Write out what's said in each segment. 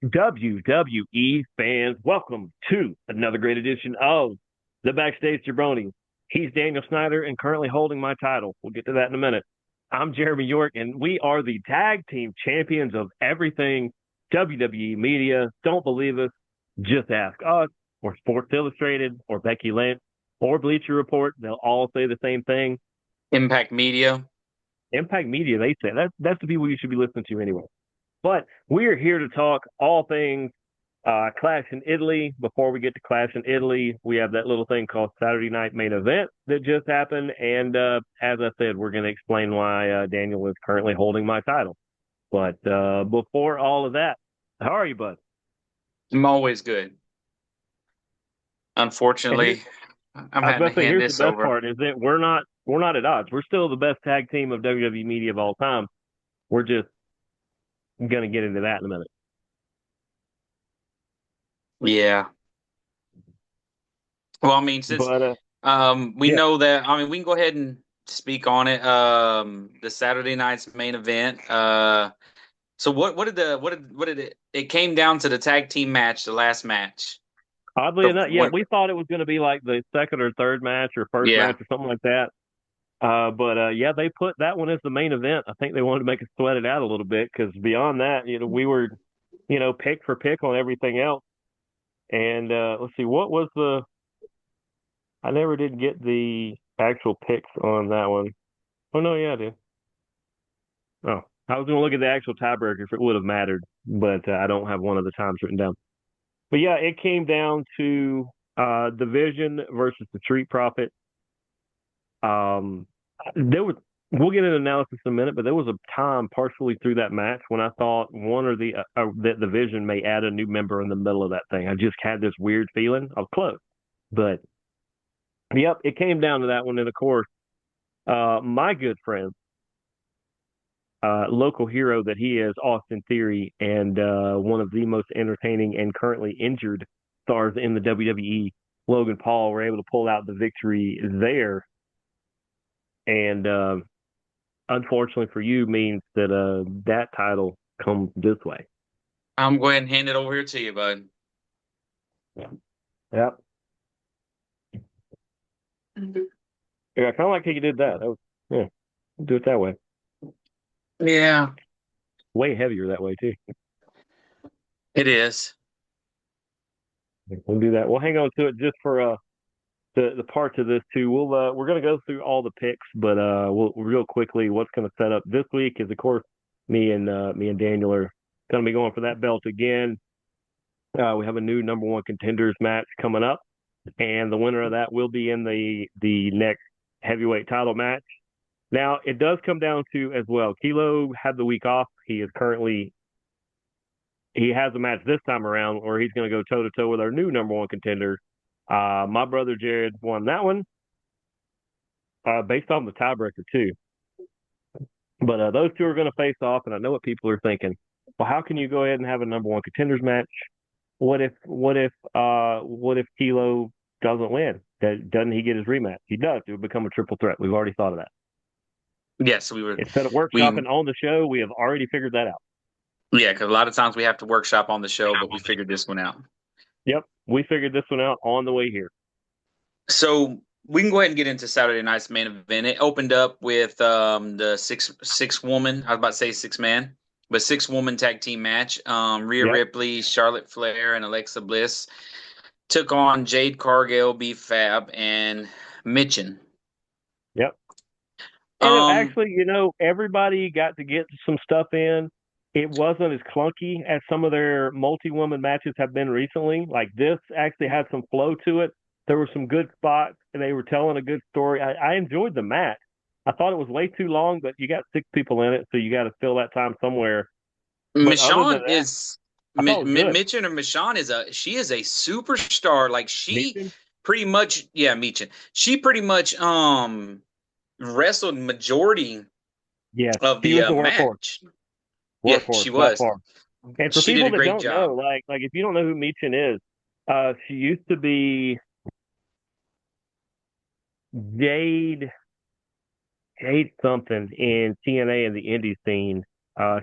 WWE fans, welcome to another great edition of the Backstage Jabronis. He's Daniel Snyder and currently holding my title. We'll get to that in a minute. I'm Jeremy York, and we are the tag team champions of everything WWE media. Don't believe us? Just ask us, or Sports Illustrated, or Becky Lynch, or Bleacher Report. They'll all say the same thing. Impact Media. Impact Media, they say that's the people you should be listening to anyway. But we're here to talk all things Clash in Italy. Before we get to Clash in Italy, we have that little thing called Saturday Night Main Event that just happened. And as I said, we're going to explain why Daniel is currently holding my title. But before all of that, how are you, bud? I'm always good. And Unfortunately, I'm I was having to about to say, hand here's the this best over. part: is that we're not at odds. We're still the best tag team of WWE media of all time. We're just going to get into that in a minute. Yeah. Well, I mean, since But we yeah, know that, I mean, we can go ahead and speak on it. The Saturday night's main event. So what did it came down to the tag team match, the last match. oddly So enough, yeah, what? we thought it was going to be like the second or third match or first Yeah. match or something like that. But yeah, they put that one as the main event. I think they wanted to make us sweat it out a little bit because beyond that, we were, pick for pick on everything else. And let's see, what was the? I never did get the actual picks on that one. Oh no, yeah, I did. Oh, I was going to look at the actual tiebreaker if it would have mattered, but I don't have one of the times written down. But yeah, it came down to Division versus the Street Profit. There was we'll get into analysis in a minute, but there was a time partially through that match when I thought one or the that Division may add a new member in the middle of that thing. I just had this weird feeling. I was close, but yep, it came down to that one. And of course, my good friend, local hero that he is, Austin Theory, and one of the most entertaining and currently injured stars in the WWE, Logan Paul, were able to pull out the victory there. And unfortunately for you, means that that title comes this way. I'm going to hand it over here to you, bud. Yeah. Yep. Yeah, I kind of like how you did that. That was, yeah, do it that way. Yeah, Way heavier that way too. it is. We'll do that. We'll hang on to it just for the parts of this too. We're gonna go through all the picks, but we'll real quickly. What's gonna set up this week is of course me and Daniel are gonna be going for that belt again. We have a new number one contenders match coming up, and the winner of that will be in the next heavyweight title match. Now it does come down to as well. Kilo had the week off. He has a match this time around where he's going to go toe to toe with our new number one contender. My brother Jared won that one based on the tiebreaker too. But those two are going to face off, and I know what people are thinking. Well, how can you go ahead and have a number one contenders match? What if Kilo doesn't win? Doesn't he get his rematch? He does. It would become a triple threat. We've already thought of that. Yes, Instead of we workshopping on the show, we have already figured that out. yeah, because a lot of times we have to workshop on the show, but we figured this one out. Yep, we figured this one out on the way here. So we can go ahead and get into Saturday night's main event. It opened up with the six woman. I was about to say six man, but six woman tag team match. Rhea Yep, Ripley, Charlotte Flair, and Alexa Bliss took on Jade Cargill, B Fab, and Mitchin. yep. And it Um, actually, everybody got to get some stuff in. It wasn't as clunky as some of their multi-woman matches have been recently. Like this actually had some flow to it. There were some good spots, and they were telling a good story. I enjoyed the match. I thought it was way too long, but you got six people in it, so you got to fill that time somewhere. But other than Michonne that, is I thought it was good. Mitchin or Michonne is a superstar. Like she Meaching, pretty much, yeah, Mitchin. She pretty much wrestled majority yes, of she the was the workhorse, match. Yeah, workhorse she by was. far. And for She did people a that great don't know, job. like if you don't know who Meechin is, she used to be Jade Jade something in TNA and the indie scene.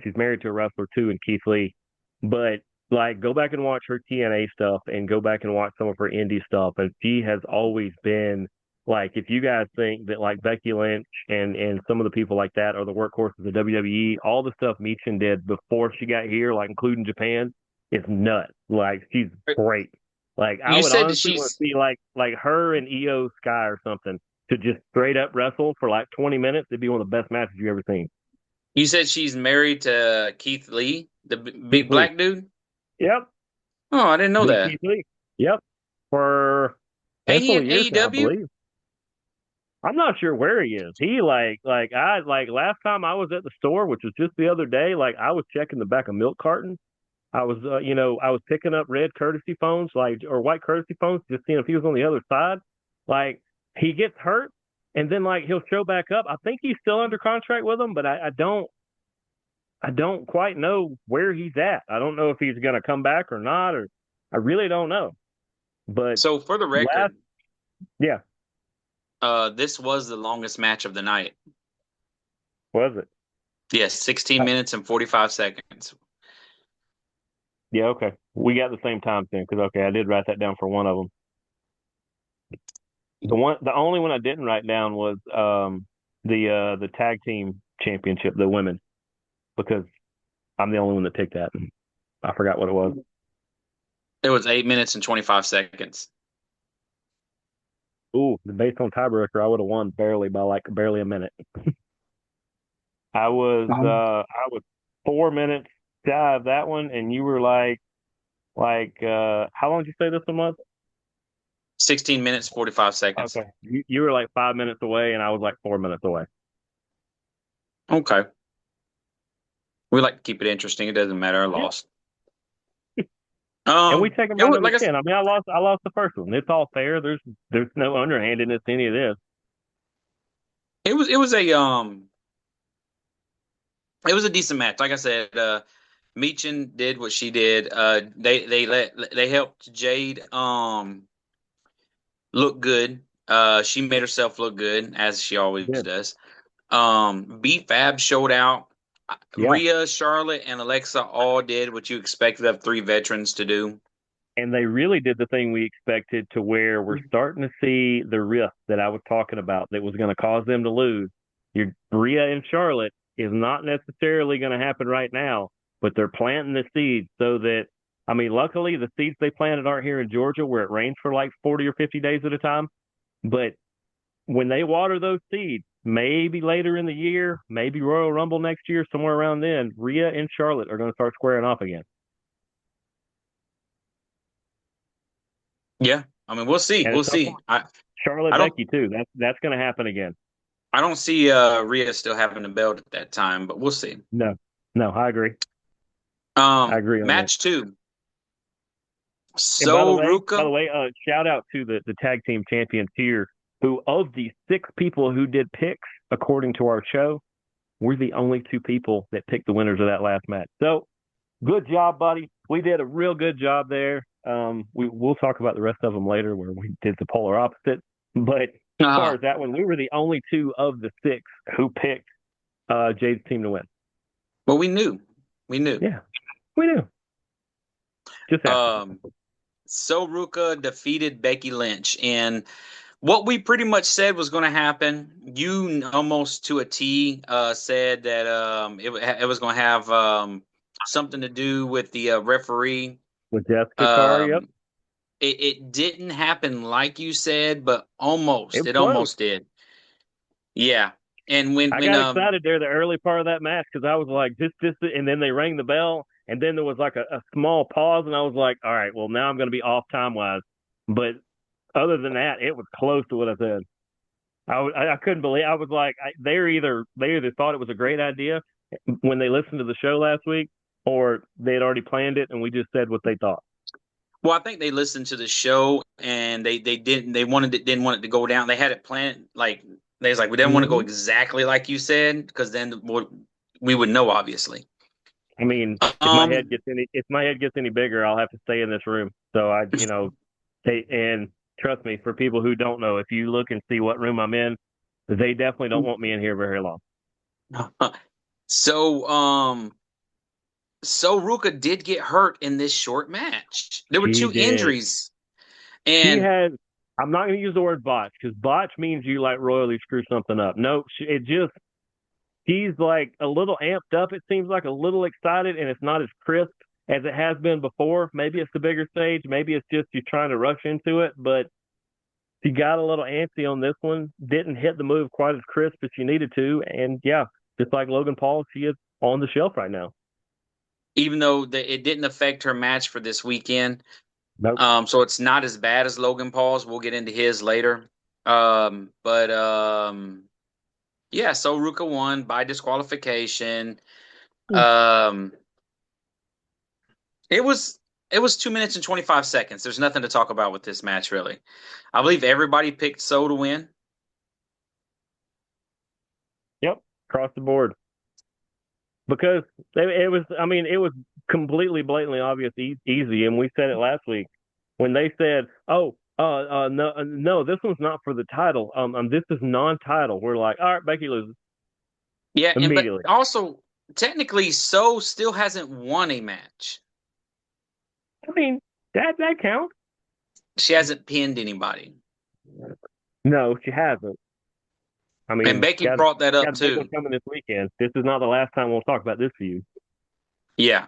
She's married to a wrestler too, in Keith Lee. But like go back and watch her TNA stuff and go back and watch some of her indie stuff. And she has always been like, if you guys think that like Becky Lynch and some of the people like that are the workhorses of WWE, all the stuff Michin did before she got here, like including Japan, is nuts. Like she's great. Like I You would said that honestly want she's to see like her and Io Sky or something to just straight up wrestle for like 20 minutes. It'd be one of the best matches you've ever seen. you said she's married to Keith Lee, the Keith big Lee. black dude. Yep. Oh, I didn't know Big that. Keith Lee. Yep. For a Ain't he handful in of years now, I AEW? believe. I'm not sure where he is. He like last time I was at the store, which was just the other day, like I was checking the back of milk cartons. I was I was picking up red courtesy phones, like or white courtesy phones, just seeing if he was on the other side. Like he gets hurt and then like he'll show back up. I think he's still under contract with them, but I don't quite know where he's at. I don't know if he's gonna come back or not, or I really don't know. But So for the last record, yeah, this was the longest match of the night. was it? Yes, 16 minutes and 45 seconds. Yeah, okay. We got the same time then, because okay, I did write that down for one of them. The only one I didn't write down was the tag team championship, the women, because I'm the only one that picked that. I forgot what it was. It was 8 minutes and 25 seconds. Ooh, based on tiebreaker, I would have won barely by like barely a minute. I was 4 minutes shy of that one, and you were like how long did you say this one was? 16 minutes, 45 seconds. Okay, you were like 5 minutes away, and I was like 4 minutes away. Okay. We like to keep it interesting. It doesn't matter. I Yeah, lost. and we take them It right was to the like I chin. said, I mean, I lost the first one. It's all fair. There's no underhandedness to any of this. it was a decent match. Like I said, Meechin did what she did. They helped Jade look good. She made herself look good as she always Yeah, does. B Fab showed out. yeah. Rhea, Charlotte, and Alexa all did what you expected of three veterans to do. And they really did the thing we expected, to where we're starting to see the rift that I was talking about that was going to cause them to lose. Your Rhea and Charlotte is not necessarily going to happen right now, but they're planting the seeds so that, I mean, luckily the seeds they planted aren't here in Georgia where it rains for like 40 or 50 days at a time. But when they water those seeds, maybe later in the year, maybe Royal Rumble next year, somewhere around then, Rhea and Charlotte are going to start squaring off again. Yeah, I mean, we'll see. And We'll at some see. point, Charlotte I don't Becky too. That's going to happen again. I don't see Rhea still having the belt at that time, but we'll see. No, no, I agree. I agree on that. Match two. And by the So way, Ruka. shout out to the tag team champions here, who of the six people who did picks according to our show, we're the only two people that picked the winners of that last match. So good job, buddy. We did a real good job there. We'll talk about the rest of them later, where we did the polar opposite. But as far Uh, as that one, we were the only two of the six who picked Jade's team to win. well, we knew. We knew. Yeah, we knew. Just asking. Um, so Ruka defeated Becky Lynch, and what we pretty much said was going to happen. You almost to a T said that it was going to have something to do with the referee. With Jessica Carr, yep. Um, it didn't happen like you said, but almost. It It was. almost did. Yeah. And I got excited there the early part of that match because I was like, this, and then they rang the bell, and then there was like a small pause, and I was like, all right, well, now I'm going to be off time wise. But other than that, it was close to what I said. I couldn't believe. I was like, they either thought it was a great idea when they listened to the show last week, or they had already planned it, and we just said what they thought. Well, I think they listened to the show and didn't want it to go down. They had it planned like they was like we didn't want to go Mm-hmm. exactly like you said because then we would know obviously. I mean, Um, if my head gets any bigger, I'll have to stay in this room. So and trust me, for people who don't know, if you look and see what room I'm in, they definitely don't want me in here very long. so So Ruka did get hurt in this short match. There were She two did. injuries, She and had. I'm not going to use the word botch because botch means you like royally screw something up. No, it just she's like a little amped up. It seems like a little excited, and it's not as crisp as it has been before. Maybe it's the bigger stage. Maybe it's just you trying to rush into it, but she got a little antsy on this one. Didn't hit the move quite as crisp as she needed to, and yeah, just like Logan Paul, she is on the shelf right now. even though it didn't affect her match for this weekend, Nope. so it's not as bad as Logan Paul's. We'll get into his later. But yeah, so Ruka won by disqualification. Um, it was it was 2 minutes and 25 seconds. There's nothing to talk about with this match, really. I believe everybody picked So to win. Yep. Across the board. Because it was, I mean, it was completely blatantly obvious, easy, and we said it last week when they said, "Oh, no, no, this one's not for the title. This is non-title." We're like, "All right, Becky loses Yeah, and but immediately." also technically, So still hasn't won a match. I mean, that counts. She hasn't pinned anybody, No, she hasn't. I and mean, Becky brought that got up a big one too. coming this weekend. This is not the last time we'll talk about this feud. Yeah.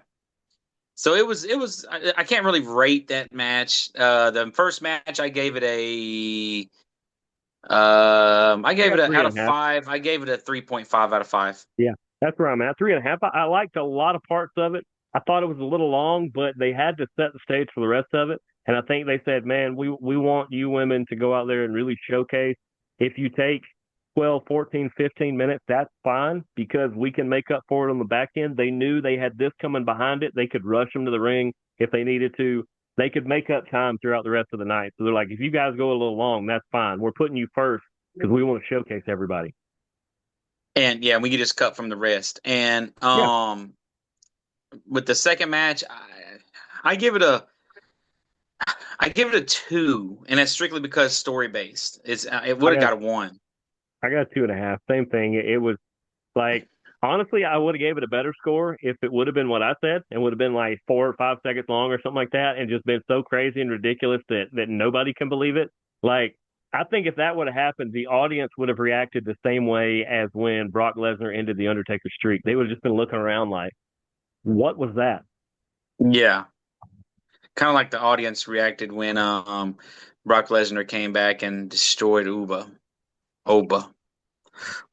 So it was I can't really rate that match. The first match I I gave it got a three out and of a half. 5. I gave it a 3.5 out of 5. Yeah, that's where I'm at. Three and a half. I liked a lot of parts of it. I thought it was a little long, but they had to set the stage for the rest of it. And I think they said, man, we want you women to go out there and really showcase. If you take 12, 14, 15 minutes, that's fine because we can make up for it on the back end. They knew they had this coming behind it. They could rush them to the ring if they needed to. They could make up time throughout the rest of the night. So they're like, if you guys go a little long, that's fine. We're putting you first because we want to showcase everybody. And yeah, we could just cut from the rest. And Yeah, with the second match, I give it a I give it a 2, and that's strictly because story based. It I would have got got a 1. I got two and a half. Same thing. It was like honestly, I would have gave it a better score if it would have been what I said and would have been like 4 or 5 seconds long or something like that, and just been so crazy and ridiculous that nobody can believe it. Like I think if that would have happened, the audience would have reacted the same way as when Brock Lesnar ended the Undertaker streak. They would have just been looking around like, "What was that?" Yeah, kind of like the audience reacted when Brock Lesnar came back and destroyed Oba,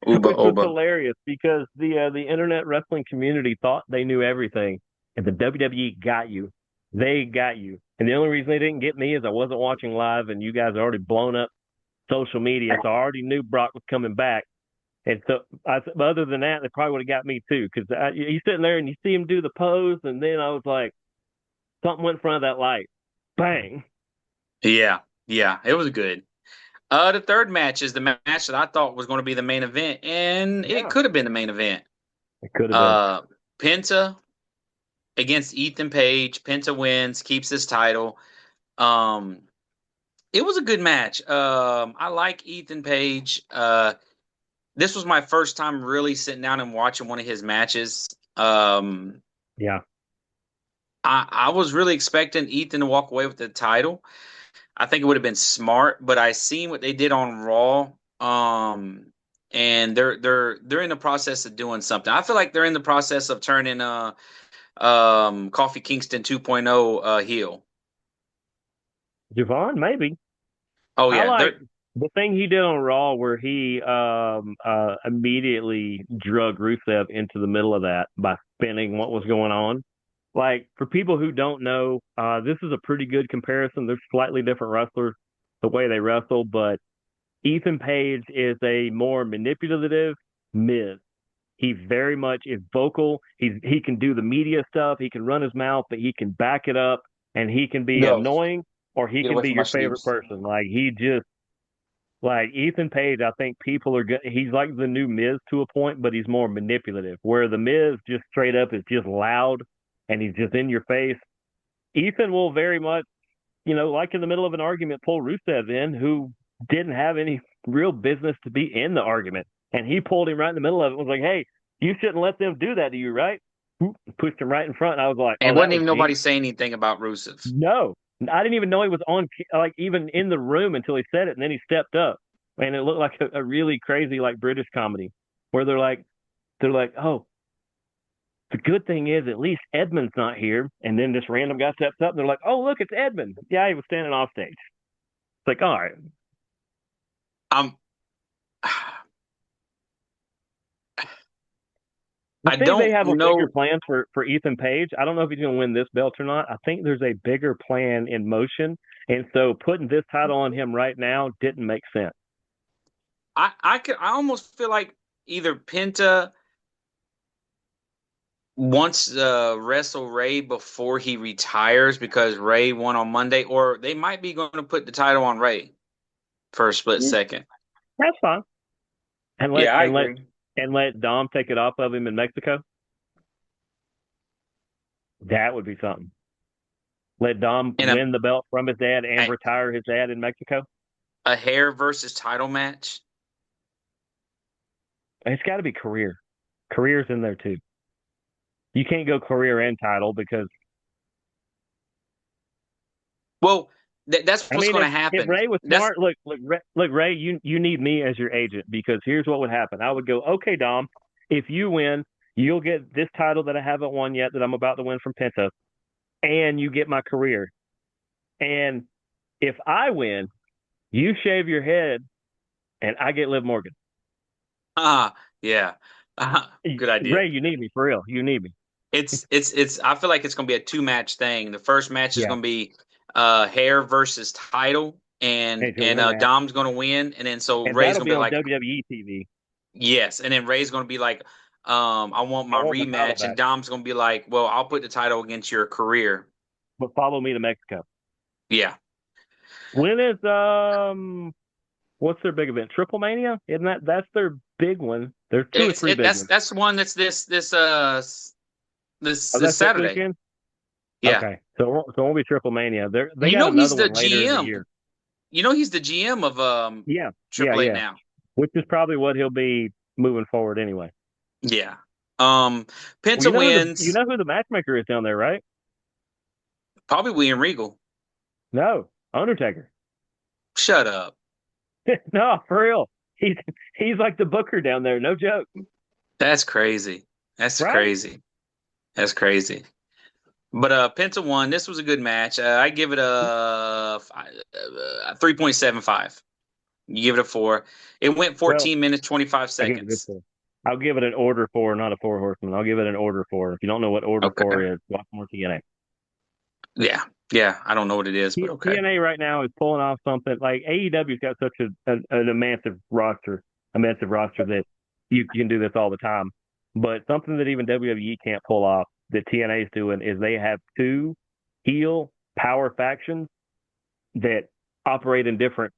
Which was Oba. hilarious because the internet wrestling community thought they knew everything, and the WWE got you. They got you, and the only reason they didn't get me is I wasn't watching live, and you guys had already blown up social media, so I already knew Brock was coming back. And so, but other than that, they probably would have got me too because he's sitting there and you see him do the pose, and then I was like, something went in front of that light, bang. Yeah, yeah, it was good. The third match is the match that I thought was going to be the main event, and it Yeah, could have been the main event. it could have been. Uh, Penta against Ethan Page. Penta wins, keeps his title. Um, it was a good match. I like Ethan Page. This was my first time really sitting down and watching one of his matches. Yeah, I was really expecting Ethan to walk away with the title. I think it would have been smart, but I seen what they did on Raw. And they're in the process of doing something. I feel like they're in the process of turning Coffee Kingston 2.0 heel. Javon maybe. Oh I yeah, like they're the thing he did on Raw where he immediately drug Rusev into the middle of that by spinning what was going on. Like for people who don't know, this is a pretty good comparison. There's slightly different wrestlers the way they wrestle, but Ethan Page is a more manipulative Miz. He very much is vocal. He can do the media stuff. He can run his mouth, but he can back it up, and he can be no. annoying or he Get can away be from my your favorite sleeves. person. Like he just like Ethan Page, I think people are good. He's like the new Miz to a point, but he's more manipulative. Where the Miz just straight up is just loud and he's just in your face. Ethan will very much, like in the middle of an argument, pull Rusev in, who didn't have any real business to be in the argument, and he pulled him right in the middle of it. And was like, "Hey, you shouldn't let them do that to you, right?" whoop, pushed him right in front. And I was like, And oh, wasn't that was even genius. nobody saying anything about Rusev. No, I didn't even know he was on, like, even in the room until he said it, and then he stepped up, and it looked like a really crazy, like, British comedy where they're like, oh, the good thing is at least Edmund's not here, and then this random guy steps up, and they're like, oh, look, it's Edmund. Yeah, he was standing off stage. It's like, all right, I'm I I think they don't have a bigger know. plan for Ethan Page. I don't know if he's going to win this belt or not. I think there's a bigger plan in motion, and so putting this title on him right now didn't make sense. I almost feel like either Penta wants to wrestle Ray before he retires because Ray won on Monday, or they might be going to put the title on Ray for a split second. That's fine, and let Yeah, I and let agree. and let Dom take it off of him in Mexico. That would be something. Let Dom In win the belt from his dad and retire his dad in Mexico. a hair versus title match. It's got to be career. Career's in there too. You can't go career and title because Well, that's I what's mean, going if to if happen. Ray was That's smart, look, Ray, you need me as your agent because here's what would happen. I would go, okay, Dom, if you win, you'll get this title that I haven't won yet that I'm about to win from Penta, and you get my career. And if I win, you shave your head, and I get Liv Morgan. yeah, good idea. Ray, you need me for real. You need me. It's. I feel like it's going to be a two match thing. The first match is Yeah, going to be hair versus title, and to and win that, Dom's going to win, and then so and Ray's that'll going to be be on like, WWE TV. yes, and then Ray's going to be like, I want I my want my title rematch, and back, Dom's going to be like, well, I'll put the title against your career. but follow me to Mexico. Yeah, When is what's their big event? Triple Mania? Isn't that's their big one? There's two or three big ones. that's the one that's Oh, this that's this Saturday. weekend. Yeah, Okay, so it won't be Triple Mania. They you got know he's another the one later in the GM. year. You know he's the GM of Yeah, yeah, Triple Eight yeah. now. Which is probably what he'll be moving forward anyway. Yeah. Well, you Penta know you wins. know who the matchmaker is down there, right? Probably William Regal. No, Undertaker. Shut up. No, for real. He's he's like the booker down there. No joke. That's crazy. That's Right? crazy. That's crazy. But Penta won. This was a good match. I give it a 3.75. You give it a 4. It went Well, 14 minutes 25 I give it this seconds. for. I'll give it an order for, not a four horseman. I'll give it an order for. If you don't know what order Okay. for is, watch more TNA. Yeah. Yeah. I don't know what it is, but okay. TNA right now is pulling off something like AEW's got such a massive roster that you can do this all the time. But something that even WWE can't pull off that TNA is doing is they have two heel power factions that operate in different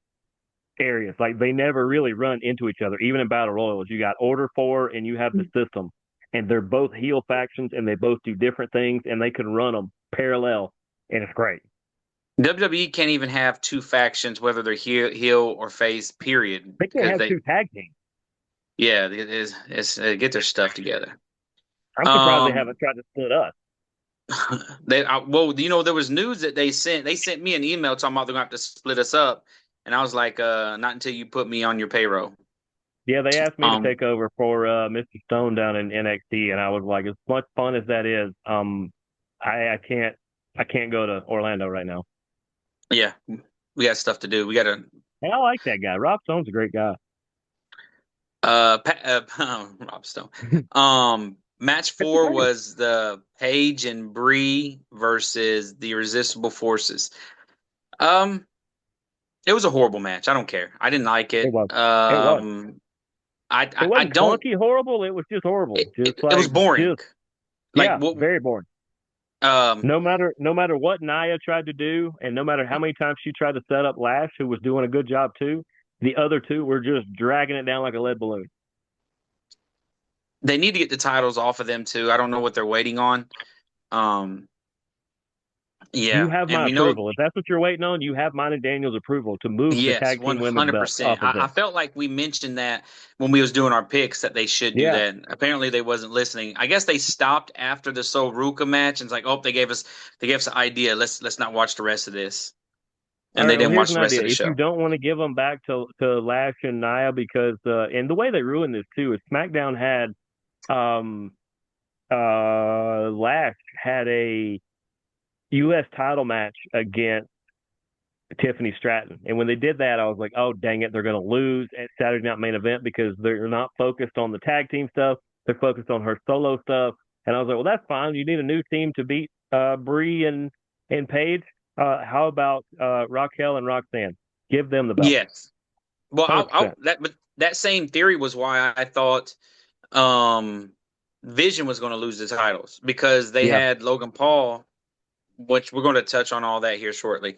areas. Like they never really run into each other. Even in battle royals, you got Order 4 and you have the System, and they're both heel factions and they both do different things and they can run them parallel, and it's great. WWE can't even have two factions, whether they're heel or face, period, They can't because have they, two tag teams. yeah, it's get their stuff together. I'm surprised they Um, haven't tried to split us. well, there was news that they sent me an email talking about they're gonna have to split us up, and I was like, not until you put me on your payroll. Yeah, they asked me to Um, take over for Mr. Stone down in NXT, and I was like, as much fun as that is, I can't go to Orlando right now. yeah, we got stuff to do. We got to And I like that guy. Rob Stone's a great guy. Rob Stone. Match That's the 4 thing. was the Paige and Bree versus the Irresistible Forces. Um, it was a horrible match. I don't care. I didn't like It it. was. It was. It I wasn't don't. clunky horrible. It was just horrible. Just It was like boring. just Like yeah, what? very boring. Um, No matter what Nia tried to do, and no matter how many times she tried to set up Lash, who was doing a good job too, the other two were just dragging it down like a lead balloon. they need to get the titles off of them too. I don't know what they're waiting on. Um, Yeah, You have and my we know. approval. If that's what you're waiting on, you have mine and Daniel's approval to move the Yes, tag team women's belt 100%. up a I bit. felt like we mentioned that when we was doing our picks that they should do Yeah. that. Apparently they wasn't listening. I guess they stopped after the Sol Ruka match and it's like, oh, they gave us an idea. Let's not watch the rest of this. All And they right. Well, didn't here's watch an the rest idea. of the If you show. don't want to give them back to Lash and Nia, because and the way they ruined this too is SmackDown had um Lash had a U.S. title match against Tiffany Stratton. And when they did that, I was like, oh, dang it, they're going to lose at Saturday Night Main Event because they're not focused on the tag team stuff. They're focused on her solo stuff. And I was like, well, that's fine. You need a new team to beat Brie and Paige. How about Raquel and Roxanne? Give them the belt. Yes. Well, I 100%. but that same theory was why I thought um Vision was going to lose the titles because they Yeah, had Logan Paul, which we're going to touch on all that here shortly.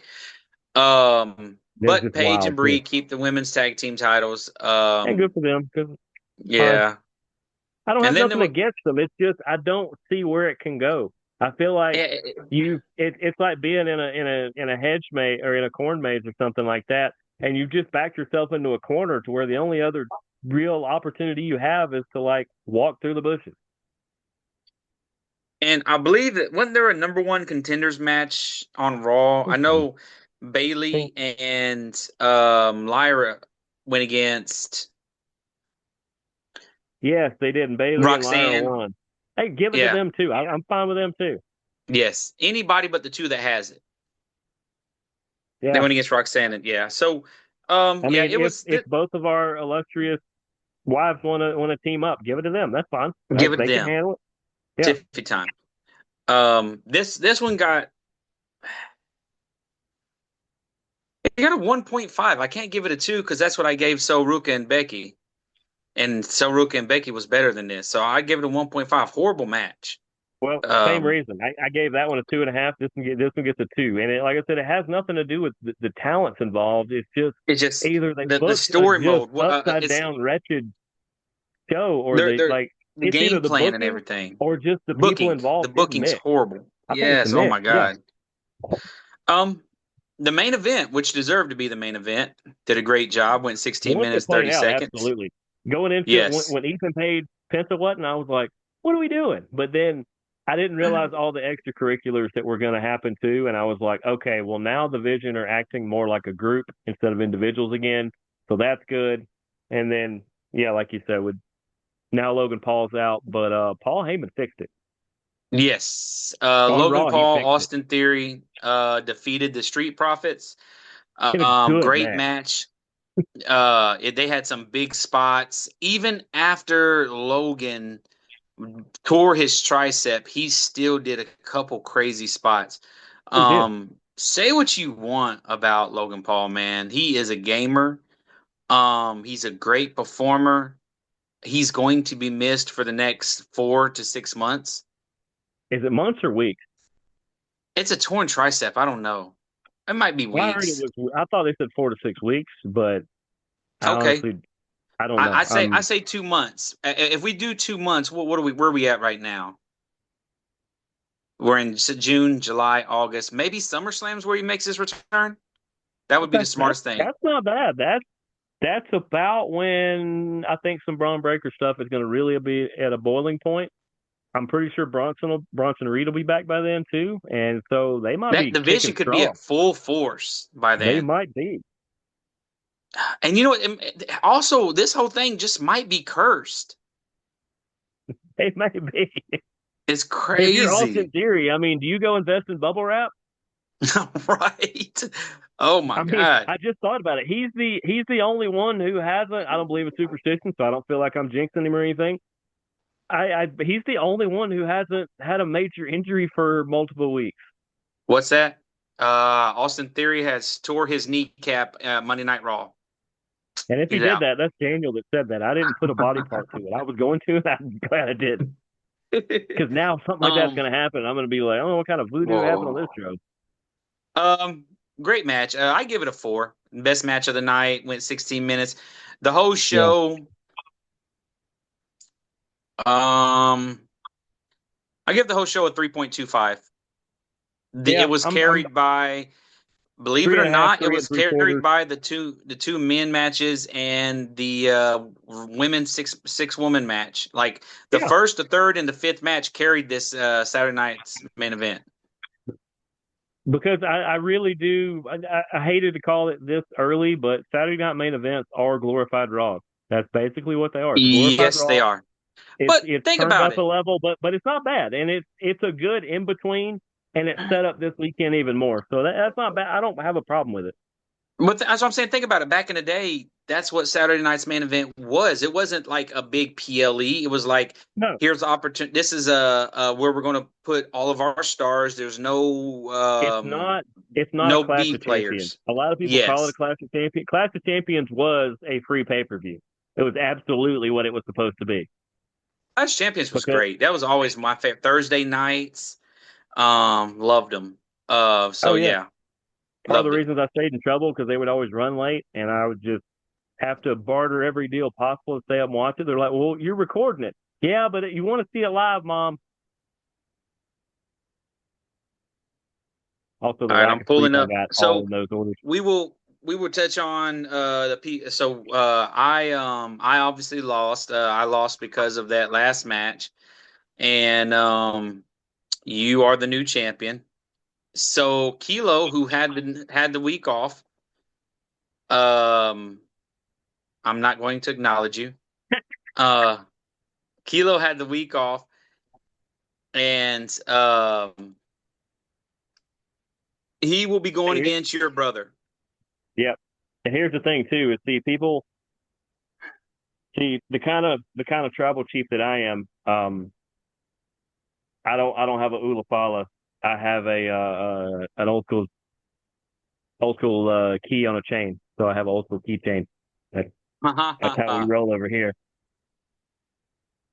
they're But just Paige and wild, too. Brie keep the women's tag team titles. And good for them. Cause fine. Yeah. I don't And have then there nothing was, against them. It's just I don't see where it can go. I feel like eh, eh, it's like being in a hedge maze or in a corn maze or something like that, and you just backed yourself into a corner to where the only other real opportunity you have is to like walk through the bushes. and I believe that wasn't there a number one contenders match on Raw? I know Bailey and Lyra went against Yes, they did, and Bailey and Lyra Roxanne. won. Hey, give it to Yeah. them too. I'm fine with them too. Yes. Anybody but the two that has it. They Yeah, went against Roxanne and yeah. So I yeah, mean, it was if both of our illustrious wives want to team up, give it to them. That's fine. give it to They can them. handle it. Yeah. Tiffy time. This one got it got a 1.5. I can't give it a 2 because that's what I gave So Ruka and Becky. And So Ruka and Becky was better than this. So I give it a 1.5. Horrible match. Well, same Um, reason. I gave that one a 2.5. This one gets a 2. And like I said, it has nothing to do with the talents involved. It's just it's just either they the booked a story just mode. upside It's down wretched show, or they're they they're like the it's either game the plan and booking everything. or just the people Booking. The involved is booking's mixed. horrible. I think it's a Yes. Oh mix. my Yeah. God. Um, the main event, which deserved to be the main event, did a great job. Went 16 Once it minutes, played 30 out, seconds. absolutely. Going into it, Yes. when Ethan paid pencil what, and I was like, what are we doing? But then I didn't realize all the extracurriculars that were going to happen too. And I was like, okay, well, now the Vision are acting more like a group instead of individuals again. So that's good. And then, yeah, like you said, with now Logan Paul's out, but Paul Heyman fixed it. Yes. On Logan Raw, he Paul, fixed it. Austin Theory defeated the Street Profits. In a good Great match. match. They had some big spots. Even after Logan tore his tricep, he still did a couple crazy spots. He did. Say what you want about Logan Paul, man. He is a gamer. He's a great performer. He's going to be missed for the next 4 to 6 months. Is it months or weeks? It's a torn tricep. I don't know. It might be Well, I heard it weeks. was. I thought they said 4 to 6 weeks, but I Okay. honestly, I don't I, know. I say I say 2 months. If we do 2 months, what are we? Where are we at right now? We're in June, July, August. Maybe SummerSlam's where he makes his return. That would be Okay, the smartest thing. that's not bad. That's about when I think some Braun Breaker stuff is going to really be at a boiling point. I'm pretty sure Bronson Reed will be back by then too, and so they might That be kicking division could be straws. at full force by They then. might be. And you know what? Also, this whole thing just might be cursed. They may be. It's If you're Austin crazy. Theory, I mean, do you go invest in bubble wrap? Right? Oh my I mean, God. I just thought about it. He's the only one who hasn't. I don't believe in superstition, so I don't feel like I'm jinxing him or anything. He's the only one who hasn't had a major injury for multiple weeks. What's that? Austin Theory has tore his kneecap Monday Night Raw. And if he He's did out. that, that's Daniel that said that. I didn't put a body part to it. I was going to, and I'm glad I didn't. Because now something like that's um, going to happen. I'm going to be like, oh, what kind of voodoo happened on this whoa. show? Um, Great match. I give it a 4. Best match of the night. Went 16 minutes. The whole Yeah. show. Um, I give the whole show a 3.25. Yeah, It was I'm carried by, believe it three or and a half, not, it three and was three carried quarters. by the two men matches and the women's six woman match. Like the Yeah, first, the third, and the fifth match carried this Saturday night's main event. because I really do. I hated to call it this early, but Saturday night main events are glorified Raw. That's basically what they are. It's a glorified Yes, they Raw. are. It's But it's think turned about up a it. level, but it's not bad, and it's a good in between, and it's set up this weekend even more. So that's not bad. I don't have a problem with it. But that's what I'm saying. Think about it. Back in the day, that's what Saturday night's main event was. It wasn't like a big PLE. It was like, No, here's the opportunity. This is where we're going to put all of our stars. There's it's not. It's not a no Clash B of Champions. players. A lot of people call it a Yes, Clash of Champions. Clash of Champions was a free pay per view. It was absolutely what it was supposed to be. Clash Champions was Because great. That was always my favorite. Thursday nights, loved them. oh So yeah, yeah, part of the loved it. reasons I stayed in trouble because they would always run late, and I would just have to barter every deal possible to stay up and watch it. They're like, "Well, you're recording it." Yeah, but you want to see it live, Mom. Also, the All right, lack I'm of sleep pulling I up. got all So in those orders. we will touch on the P. So I obviously lost. I lost because of that last match, and you are the new champion. So Kilo, who had the week off, um, I'm not going to acknowledge you. Uh, Kilo had the week off, and he will be going Here, against your brother. yep. And here's the thing too: is see people see the kind of tribal chief that I am. I don't have a Ulafala. I have a an old school key on a chain. So I have an old school keychain. That, that's how we All roll over here.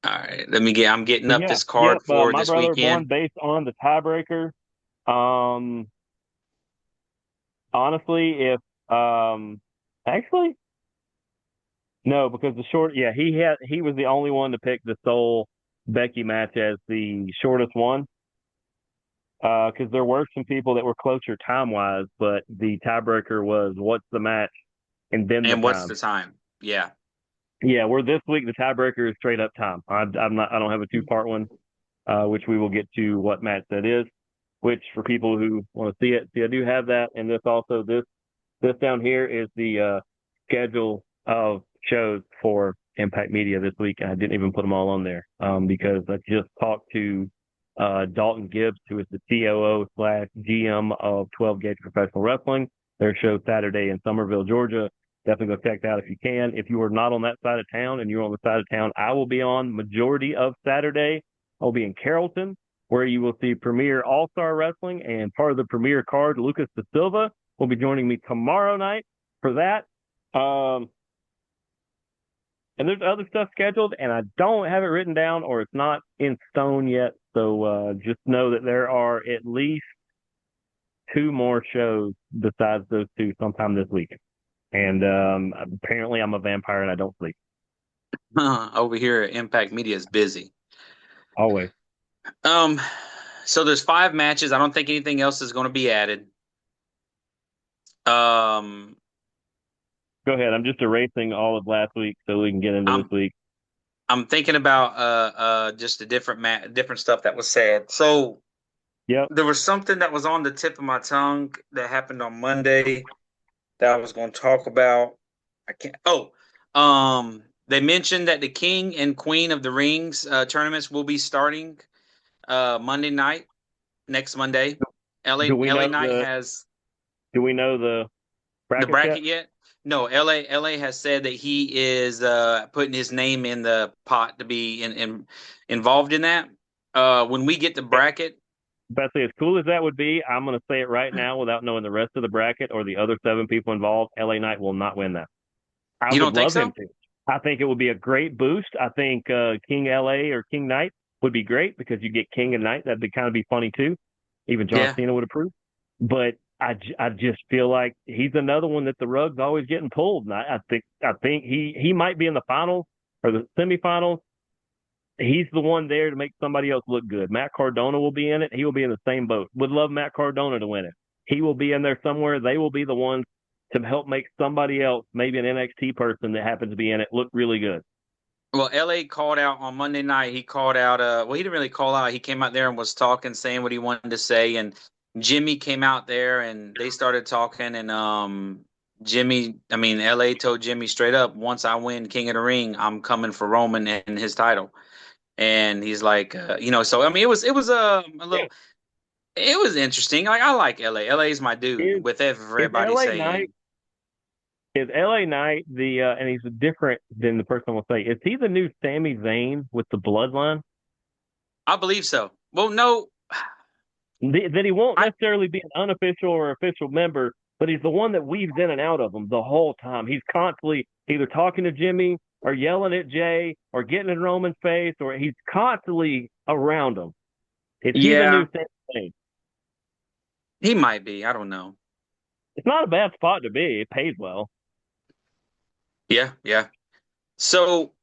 right, I'm getting But up yeah, this yep. card for My this brother weekend. born based on the tiebreaker. Um, honestly, if actually no, because the short, yeah, he was the only one to pick the Soul Becky match as the shortest one. Because there were some people that were closer time wise, but the tiebreaker was what's the match and then the And what's time. the time? Yeah. Yeah, we're this week. The tiebreaker is straight up time. I'm not. I don't have a two-part one, which we will get to what match that is. Which for people who want to see it, see, I do have that, and this down here is the schedule of shows for Impact Media this week. I didn't even put them all on there because I just talked to Dalton Gibbs, who is the COO slash GM of 12 Gauge Professional Wrestling. Their show Saturday in Somerville, Georgia. Definitely go check that out if you can. If you are not on that side of town and you're on the side of town, I will be on majority of Saturday. I'll be in Carrollton, where you will see Premier All Star Wrestling and part of the Premier card, Lucas Da Silva, will be joining me tomorrow night for that. Um, and there's other stuff scheduled, and I don't have it written down or it's not in stone yet. So just know that there are at least two more shows besides those two sometime this week. And apparently, I'm a vampire and I don't sleep. Over here, Impact Media is busy. Always. Um, so there's 5 matches. I don't think anything else is going to be added. Um, Go ahead. I'm just erasing all of last week so we can get into this I'm week. I'm thinking about just the different stuff that was said. So Yep. there was something that was on the tip of my tongue that happened on Monday that I was going to talk about. I can't. Oh, they mentioned that the King and Queen of the Rings tournaments will be starting Monday night, next Monday. Do we LA know Knight the has Do we know the the brackets yet? bracket yet? No, LA has said that he is putting his name in the pot to be involved in that. When we get the bracket, Betsy, as cool as that would be, I'm going to say it right now without knowing the rest of the bracket or the other seven people involved. LA Knight will not win that. I you would don't think love him so? to. I think it would be a great boost. I think King LA or King Knight would be great because you get King and Knight. That'd be kind of be funny too. Even John Yeah. Cena would approve. But I just feel like he's another one that the rug's always getting pulled. And I think he might be in the finals or the semifinals. He's the one there to make somebody else look good. Matt Cardona will be in it. He will be in the same boat. Would love Matt Cardona to win it. He will be in there somewhere. They will be the ones to help make somebody else, maybe an NXT person that happens to be in it, look really good. Well, LA called out on Monday night. He called out. Well, he didn't really call out. He came out there and was talking, saying what he wanted to say. And Jimmy came out there and they started talking. And LA told Jimmy straight up, once I win King of the Ring, I'm coming for Roman and his title. And he's like, so I mean, it was a Yeah. little, it was interesting. Like I like LA. LA is my dude. Is With is everybody LA Knight saying, is LA Knight the and he's different than the person will say. Is he the new Sami Zayn with the bloodline? I believe so. Well, no, That he won't I necessarily be an unofficial or official member, but he's the one that weaves in and out of them the whole time. He's constantly either talking to Jimmy or yelling at Jay or getting in Roman's face, or he's constantly around him. Is he the yeah, new Sami Zayn? he might be. I don't know. It's not a bad spot to be. It pays well. Yeah, yeah. So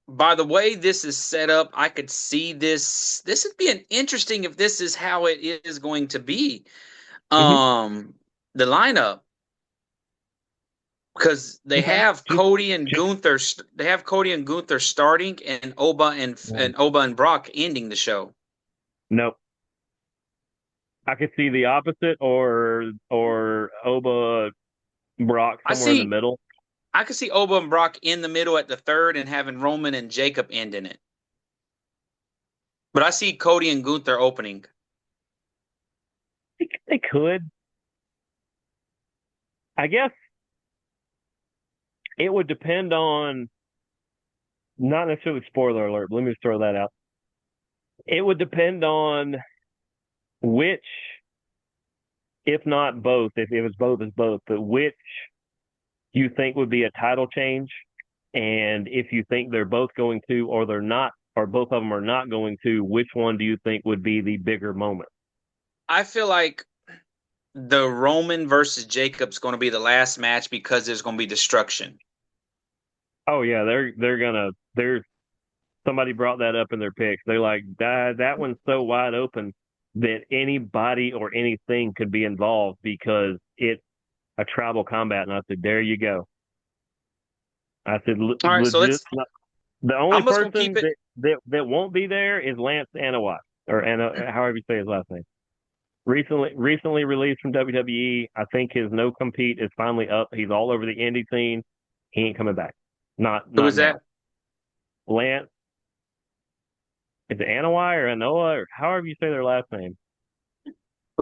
by the way this is set up, I could see this. This would be an interesting if this is how it is going to be. Mm-hmm. Um, the lineup because they Okay. have Just, Cody and just. Gunther. They have Cody and Gunther starting, and Oba and Brock ending the show. Nope. I could see the opposite, or Oba Brock I somewhere in the see. middle. I could see Oba and Brock in the middle at the third, and having Roman and Jacob ending it. But I see Cody and Gunther opening. They could. I guess it would depend on, not necessarily spoiler alert, but let me just throw that out. It would depend on which, if not both, if it was both, it's both, but which you think would be a title change. And if you think they're both going to, or they're not, or both of them are not going to, which one do you think would be the bigger moment? I feel like the Roman versus Jacob's going to be the last match because there's going to be destruction. Oh yeah, they're gonna there's somebody brought that up in their picks. They're like, that one's so wide open that anybody or anything could be involved because it's a tribal combat. And I said, there you go. I said, All right, so legit. let's. The only I'm just going to person keep it. that won't be there is Lance Anoa'i, or however you say his last name. Recently released from WWE. I think his no compete is finally up. He's all over the indie scene. He ain't coming back. Who Not is now. that? Lance, is it Anoa'i or Anoa or however you say their last name?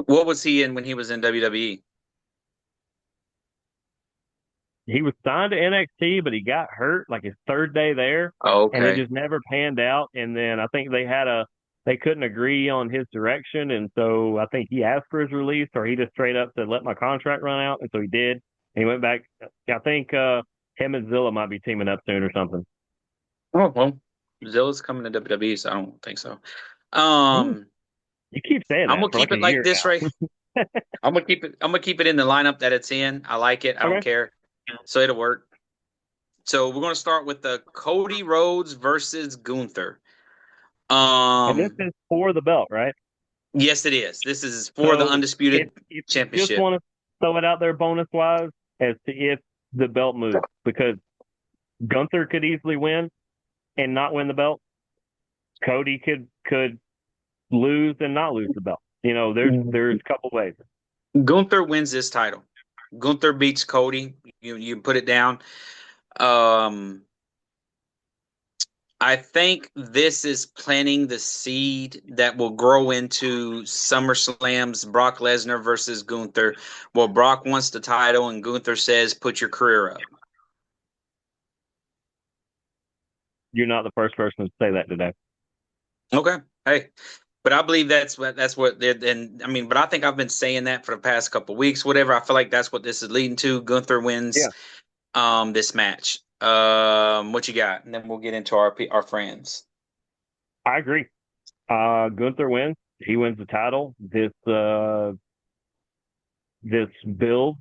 What was he in when he was in WWE? He was signed to NXT, but he got hurt like his third day there, Oh, and it okay. just never panned out. And then I think they couldn't agree on his direction, and so I think he asked for his release, or he just straight up said, "Let my contract run out," and so he did. And he went back. I think him and Zilla might be teaming up soon or something. Oh well, Zilla's coming to WWE, so I don't think so. Hmm. Um, You keep saying I'm that gonna for like keep a it like year this, right? now. I'm gonna keep it. I'm gonna keep it in the lineup that it's in. I like it. I don't Okay. care. So it'll work. So we're gonna start with the Cody Rhodes versus Gunther. And this Um, is for the belt, right? yes, it is. This is for the So undisputed if you just championship. want to throw it out there bonus wise as to if the belt moves, because Gunther could easily win and not win the belt. Cody could lose and not lose the belt. There's a couple ways. Gunther wins this title. Gunther beats Cody. You put it down. Um, I think this is planting the seed that will grow into SummerSlam's Brock Lesnar versus Gunther. Well, Brock wants the title, and Gunther says, "Put your career up." You're not the first person to say that today. Okay, hey, but I believe that's what they're. And I mean, but I think I've been saying that for the past couple of weeks. Whatever, I feel like that's what this is leading to. Gunther wins Yeah, this match. What you got? And then we'll get into our friends. I agree. Gunther wins. He wins the title. This builds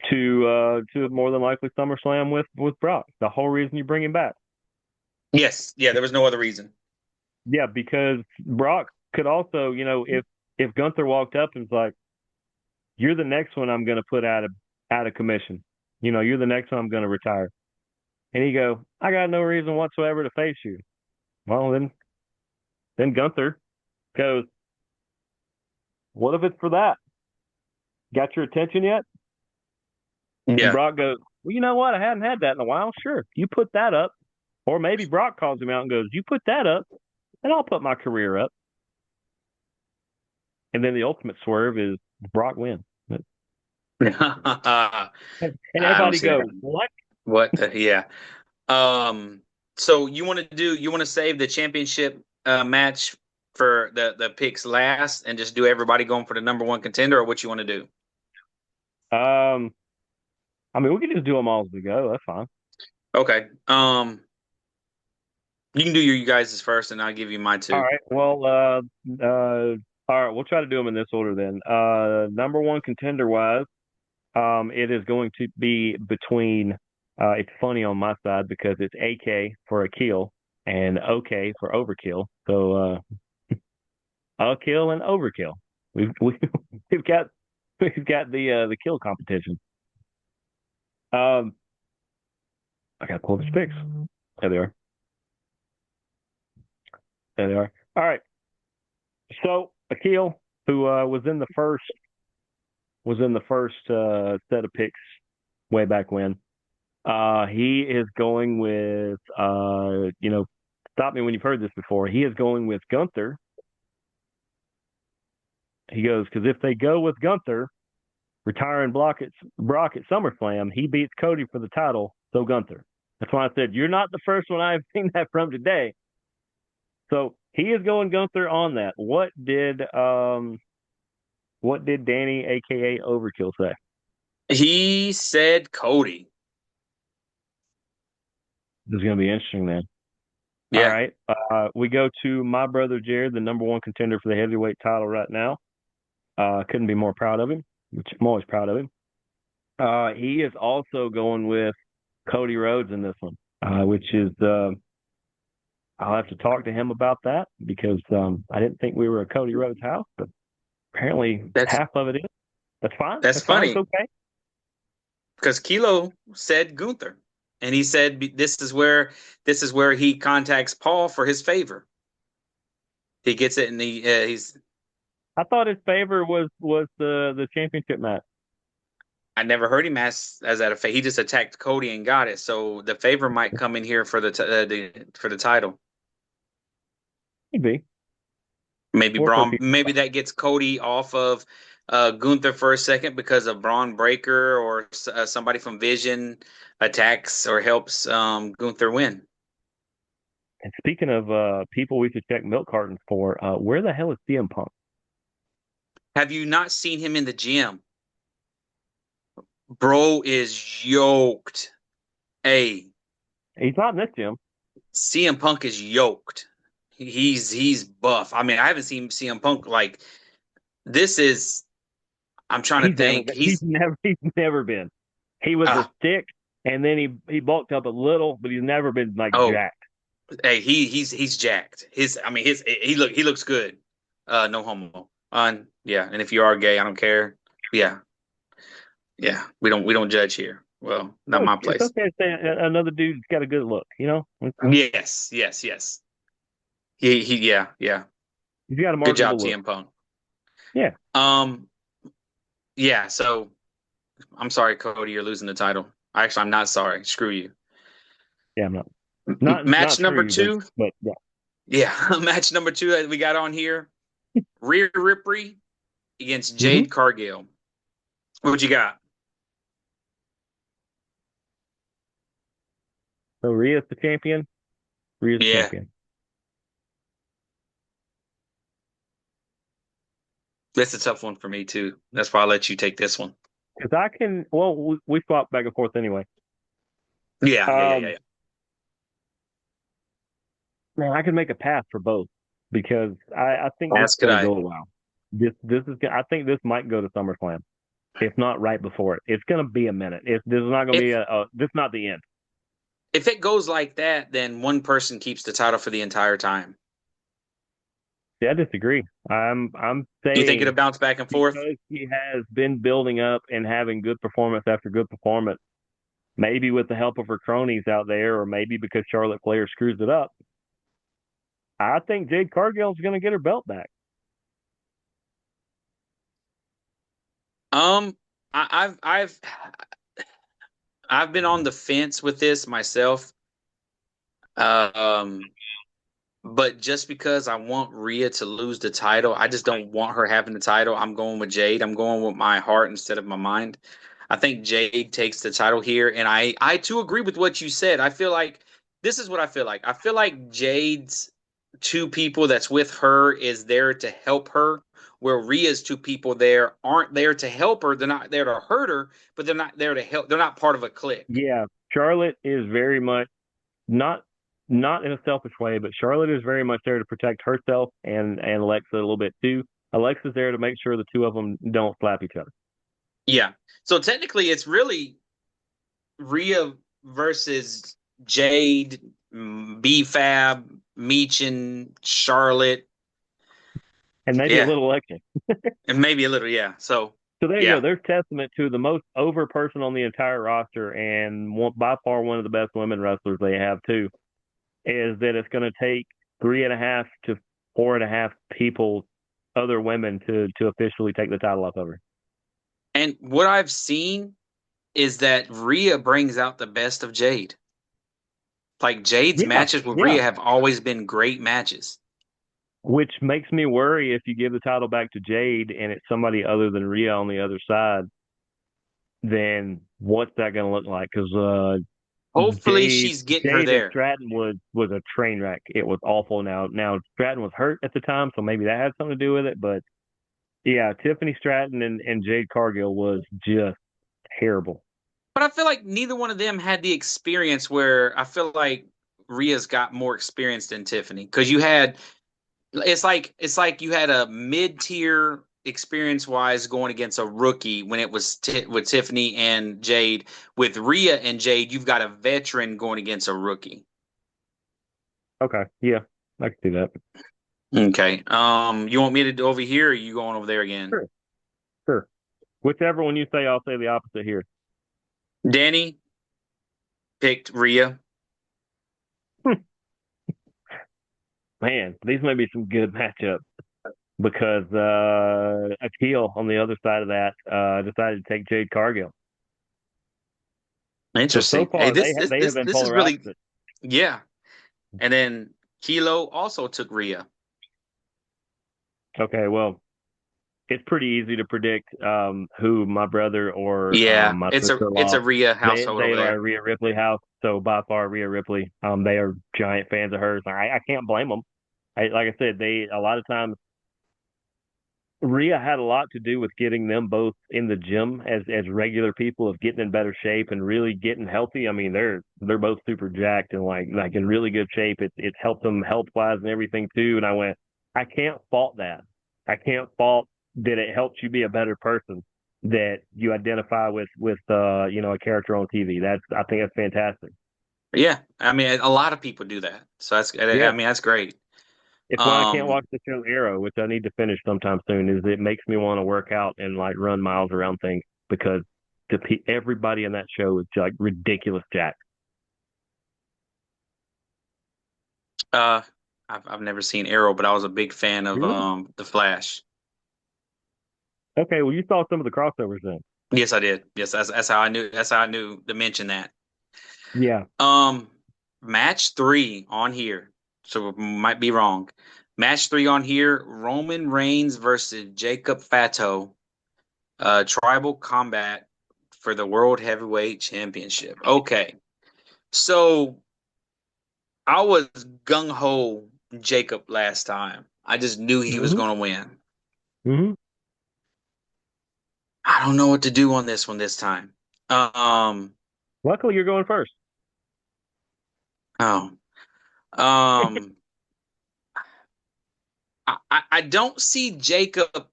to more than likely SummerSlam with Brock. The whole reason you bring him back. Yes, yeah, there was no other reason. Yeah, because Brock could also, if Gunther walked up and was like, "You're the next one I'm going to put out of commission. You're the next one I'm going to retire," and he go, "I got no reason whatsoever to face you." Well, then Gunther goes, "What if it's for that? Got your attention yet?" And Yeah. Brock goes, "Well, you know what? I hadn't had that in a while. Sure, you put that up." Or maybe Brock calls him out and goes, "You put that up, and I'll put my career up." And then the ultimate swerve is Brock wins. I And don't everybody see that. goes, "What?" What the, yeah. So you want to save the championship match for the picks last and just do everybody going for the number one contender, or what you want to do? Um, I mean, we can just do them all as we go. That's fine. Okay. You can do your you guys' first, and I'll give you mine All too. right. Well, all right. We'll try to do them in this order then. Number one contender wise, it is going to be between. It's funny on my side because it's AK for a kill and OK for overkill. So a kill and overkill. We've we've got we've got the kill competition. Um, I got to pull the picks. There they are. There they are. All right. So Akil, who was in the first set of picks way back when. He is going with stop me when you've heard this before. He is going with Gunther. He goes because if they go with Gunther, retiring Brock at SummerSlam, he beats Cody for the title. So Gunther. That's why I said you're not the first one I've seen that from today. So he is going Gunther on that. What did Danny, aka Overkill, say? He said Cody. This is going to be interesting, man. All Yeah, right. We go to my brother Jared, the number one contender for the heavyweight title right now. Couldn't be more proud of him, which I'm always proud of him. He is also going with Cody Rhodes in this one, which is I'll have to talk to him about that because I didn't think we were a Cody Rhodes house, but apparently that's half of it is. That's fine. that's That's fine. It's funny okay. because Kilo said Gunther, and he said this is where he contacts Paul for his favor. He gets it, and he's. I thought his favor was the championship match. I never heard him as that a favor. He just attacked Cody and got it. So the favor might come in here for for the title. Maybe. Maybe Or for Braun. people. Maybe that gets Cody off of Gunther for a second because of Braun Breaker or somebody from Vision attacks or helps Gunther win. And speaking of people we should check milk cartons for, where the hell is CM Punk? Have you not seen him in the gym? Bro is yoked. Hey, He's not in this gym. CM Punk is yoked. He's buff. I mean, I haven't seen CM Punk like this is. I'm trying to He's never think. been. He's never been. He was Uh, a stick, and then he bulked up a little, but he's never been like oh, jacked. hey, he's jacked. He looks good. No homo. Yeah, and if you are gay, I don't care. Yeah, yeah. We don't judge here. Well, not No, my it's place. okay to say another dude's got a good look. Yes, yes, yes. Yeah, yeah. He's got a Good job, marketable look. CM Punk. Yeah, Um, yeah. So I'm sorry, Cody, you're losing the title. Actually, I'm not sorry. Screw you. yeah. I'm not Match screw number you, but two. yeah. Yeah, match number two that we got on here. Rhea Ripley against Mm-hmm. Jade Cargill. What you got? So Rhea's the champion. Rhea's the Yeah, champion. that's a tough one for me too. That's why I let you take this one. Because I can. Well, we swap back and forth anyway. Yeah, yeah, yeah, yeah, Um, yeah. Man, I can make a pass for both because I think this As is could going to I. go a while. This is. I think this might go to SummerSlam, if not right before it. It's going to be a minute. This is not going to be If this is not the end. If it goes like that, then one person keeps the title for the entire time. Yeah, I disagree. I'm You think it'll saying bounce back and forth? because he has been building up and having good performance after good performance, maybe with the help of her cronies out there, or maybe because Charlotte Flair screws it up, I think Jade Cargill's going to get her belt back. Um, I've been on the fence with this myself. Um, but just because I want Rhea to lose the title, I just don't want her having the title. I'm going with Jade. I'm going with my heart instead of my mind. I think Jade takes the title here, and I too agree with what you said. I feel like this is what I feel like. I feel like Jade's two people that's with her is there to help her, where Rhea's two people there aren't there to help her. They're not there to hurt her, but they're not there to help. They're not part of a clique. Yeah, Charlotte is very much not not in a selfish way, but Charlotte is very much there to protect herself and Alexa a little bit too. Alexa's there to make sure the two of them don't slap each other. Yeah. So technically, it's really Rhea versus Jade, B Fab, Meechin, Charlotte. And maybe a Yeah. little Alexa. And maybe a little, yeah. So So there you go. yeah. There's testament to the most over person on the entire roster and by far one of the best women wrestlers they have too. Is that it's going to take 3.5 to 4.5 people, other women, to officially take the title off of her. And what I've seen is that Rhea brings out the best of Jade. Like Jade's Yeah, matches with yeah. Rhea have always been great matches. Which makes me worry if you give the title back to Jade and it's somebody other than Rhea on the other side, then what's that going to look like? Because Hopefully Jade she's getting her Jade and there. Stratton was a train wreck. It was awful. Now Stratton was hurt at the time, so maybe that had something to do with it. But yeah, Tiffany Stratton and Jade Cargill was just terrible. But I feel like neither one of them had the experience where I feel like Rhea's got more experience than Tiffany. Because you had it's like you had a mid-tier experience wise going against a rookie when it was with Tiffany and Jade. With Rhea and Jade, you've got a veteran going against a rookie. Okay, yeah, I can see that. Okay. You want me to do over here, or are you going over there again? Sure, sure. Whichever one you say, I'll say the opposite here. Danny picked Rhea. Man, these may be some good matchups because Akil on the other side of that decided to take Jade Cargill. So Interesting. Hey, far they have been this is polar really opposites. yeah. And then Kilo also took Rhea. Okay, well, it's pretty easy to predict who my brother or Yeah, my it's sister-in-law. a Rhea They household they over are there. Rhea Ripley house, so by far Rhea Ripley. They are giant fans of hers. I can't blame them. Like I said, they a lot of times Rhea had a lot to do with getting them both in the gym as regular people, of getting in better shape and really getting healthy. I mean, they're both super jacked and like in really good shape. It's helped them health wise and everything too. And I went, I can't fault that. I can't fault that it helps you be a better person, that you identify with a character on TV. I think that's fantastic. Yeah, I mean, a lot of people do that. So I Yeah. mean, that's great. It's why I can't Um, watch the show Arrow, which I need to finish sometime soon. Is it makes me want to work out and like run miles around things because everybody in that show is like ridiculous jack. uh, I've never seen Arrow, but I was a big fan of Really? The Flash. Okay, well you saw some of the crossovers then. Yes, I did. Yes, that's how I knew. That's how I knew to mention that. Yeah. Um, Match three on here, so it might be wrong. Match three on here: Roman Reigns versus Jacob Fatto, Tribal Combat for the World Heavyweight Championship. Okay, so I was gung ho Jacob last time. I just knew he was Hmm. going to win. Hmm. I don't know what to do on this one this time. Um, Luckily, you're going first. oh, um, I don't see Jacob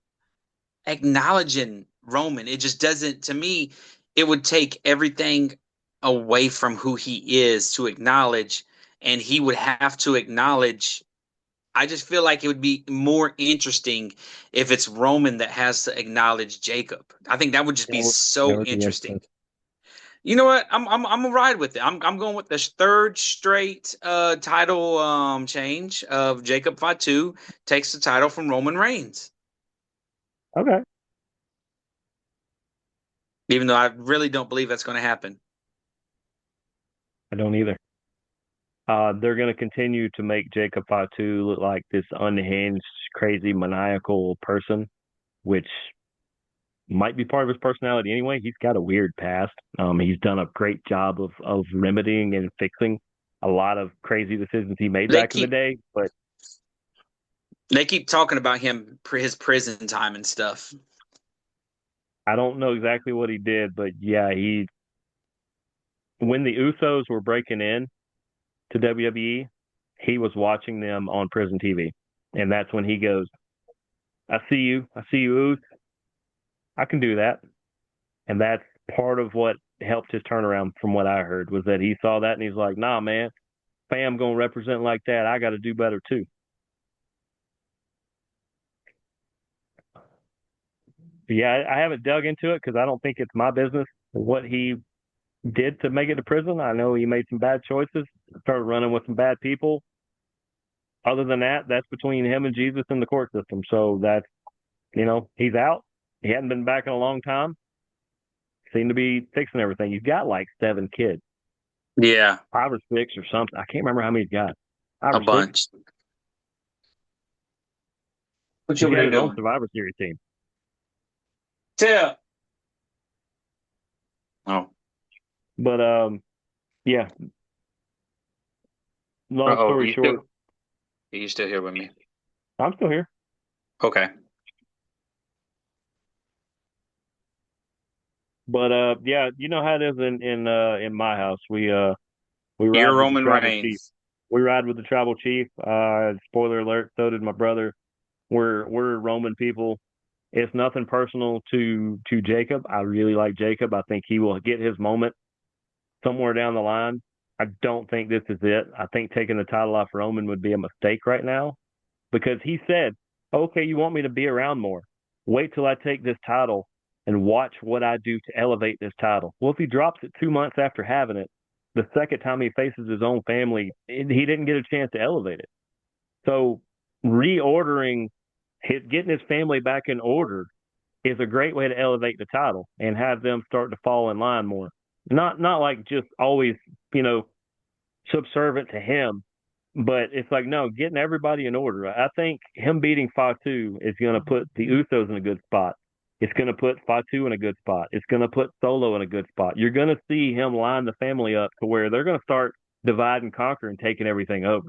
acknowledging Roman. It just doesn't, to me, it would take everything. away from who he is to acknowledge, and he would have to acknowledge. I just feel like it would be more interesting if it's Roman that has to acknowledge Jacob. I think that would just be That so would be interesting. interesting. You know what? I'm gonna ride with it. I'm going with the third straight title change of Jacob Fatu takes the title from Roman Reigns. Okay. Even though I really don't believe that's going to happen. I don't either. They're going to continue to make Jacob Fatu look like this unhinged, crazy, maniacal person, which might be part of his personality anyway. He's got a weird past. He's done a great job of remedying and fixing a lot of crazy decisions he made They back in the keep day. But they keep talking about him his prison time and stuff. I don't know exactly what he did. But yeah, he when the Usos were breaking in to WWE, he was watching them on prison TV, and that's when he goes, I see you, Us. I can do that." And that's part of what helped his turnaround from what I heard was that he saw that and he's like, nah, man, fam gonna represent like that. I got to do better too. But yeah, I haven't dug into it because I don't think it's my business what he did to make it to prison. I know he made some bad choices, started running with some bad people. Other than that, that's between him and Jesus and the court system. So that's, he's out. He hadn't been back in a long time. Seemed to be fixing everything. He's got like 7 kids, Yeah, 5 or 6 or something. I can't remember how many he's got. Five a or six. bunch. What you He's over got there his own doing? Survivor Series team. Tell. Oh, But yeah. Long oh, story short, you still here with me? I'm still here. Okay. But yeah, you know how it is in my house. We You're ride with the Roman tribal chief. Reigns. We ride with the tribal chief. Spoiler alert, so did my brother. We're Roman people. It's nothing personal to Jacob. I really like Jacob. I think he will get his moment somewhere down the line. I don't think this is it. I think taking the title off Roman would be a mistake right now because he said, "Okay, you want me to be around more? Wait till I take this title and watch what I do to elevate this title." Well, if he drops it 2 months after having it, the second time he faces his own family, he didn't get a chance to elevate it. So reordering getting his family back in order is a great way to elevate the title and have them start to fall in line more. Not like just always, you know, subservient to him, but it's like no, getting everybody in order. I think him beating Fatu is going to put the Usos in a good spot. It's going to put Fatu in a good spot. It's going to put Solo in a good spot. You're going to see him line the family up to where they're going to start divide and conquer and taking everything over.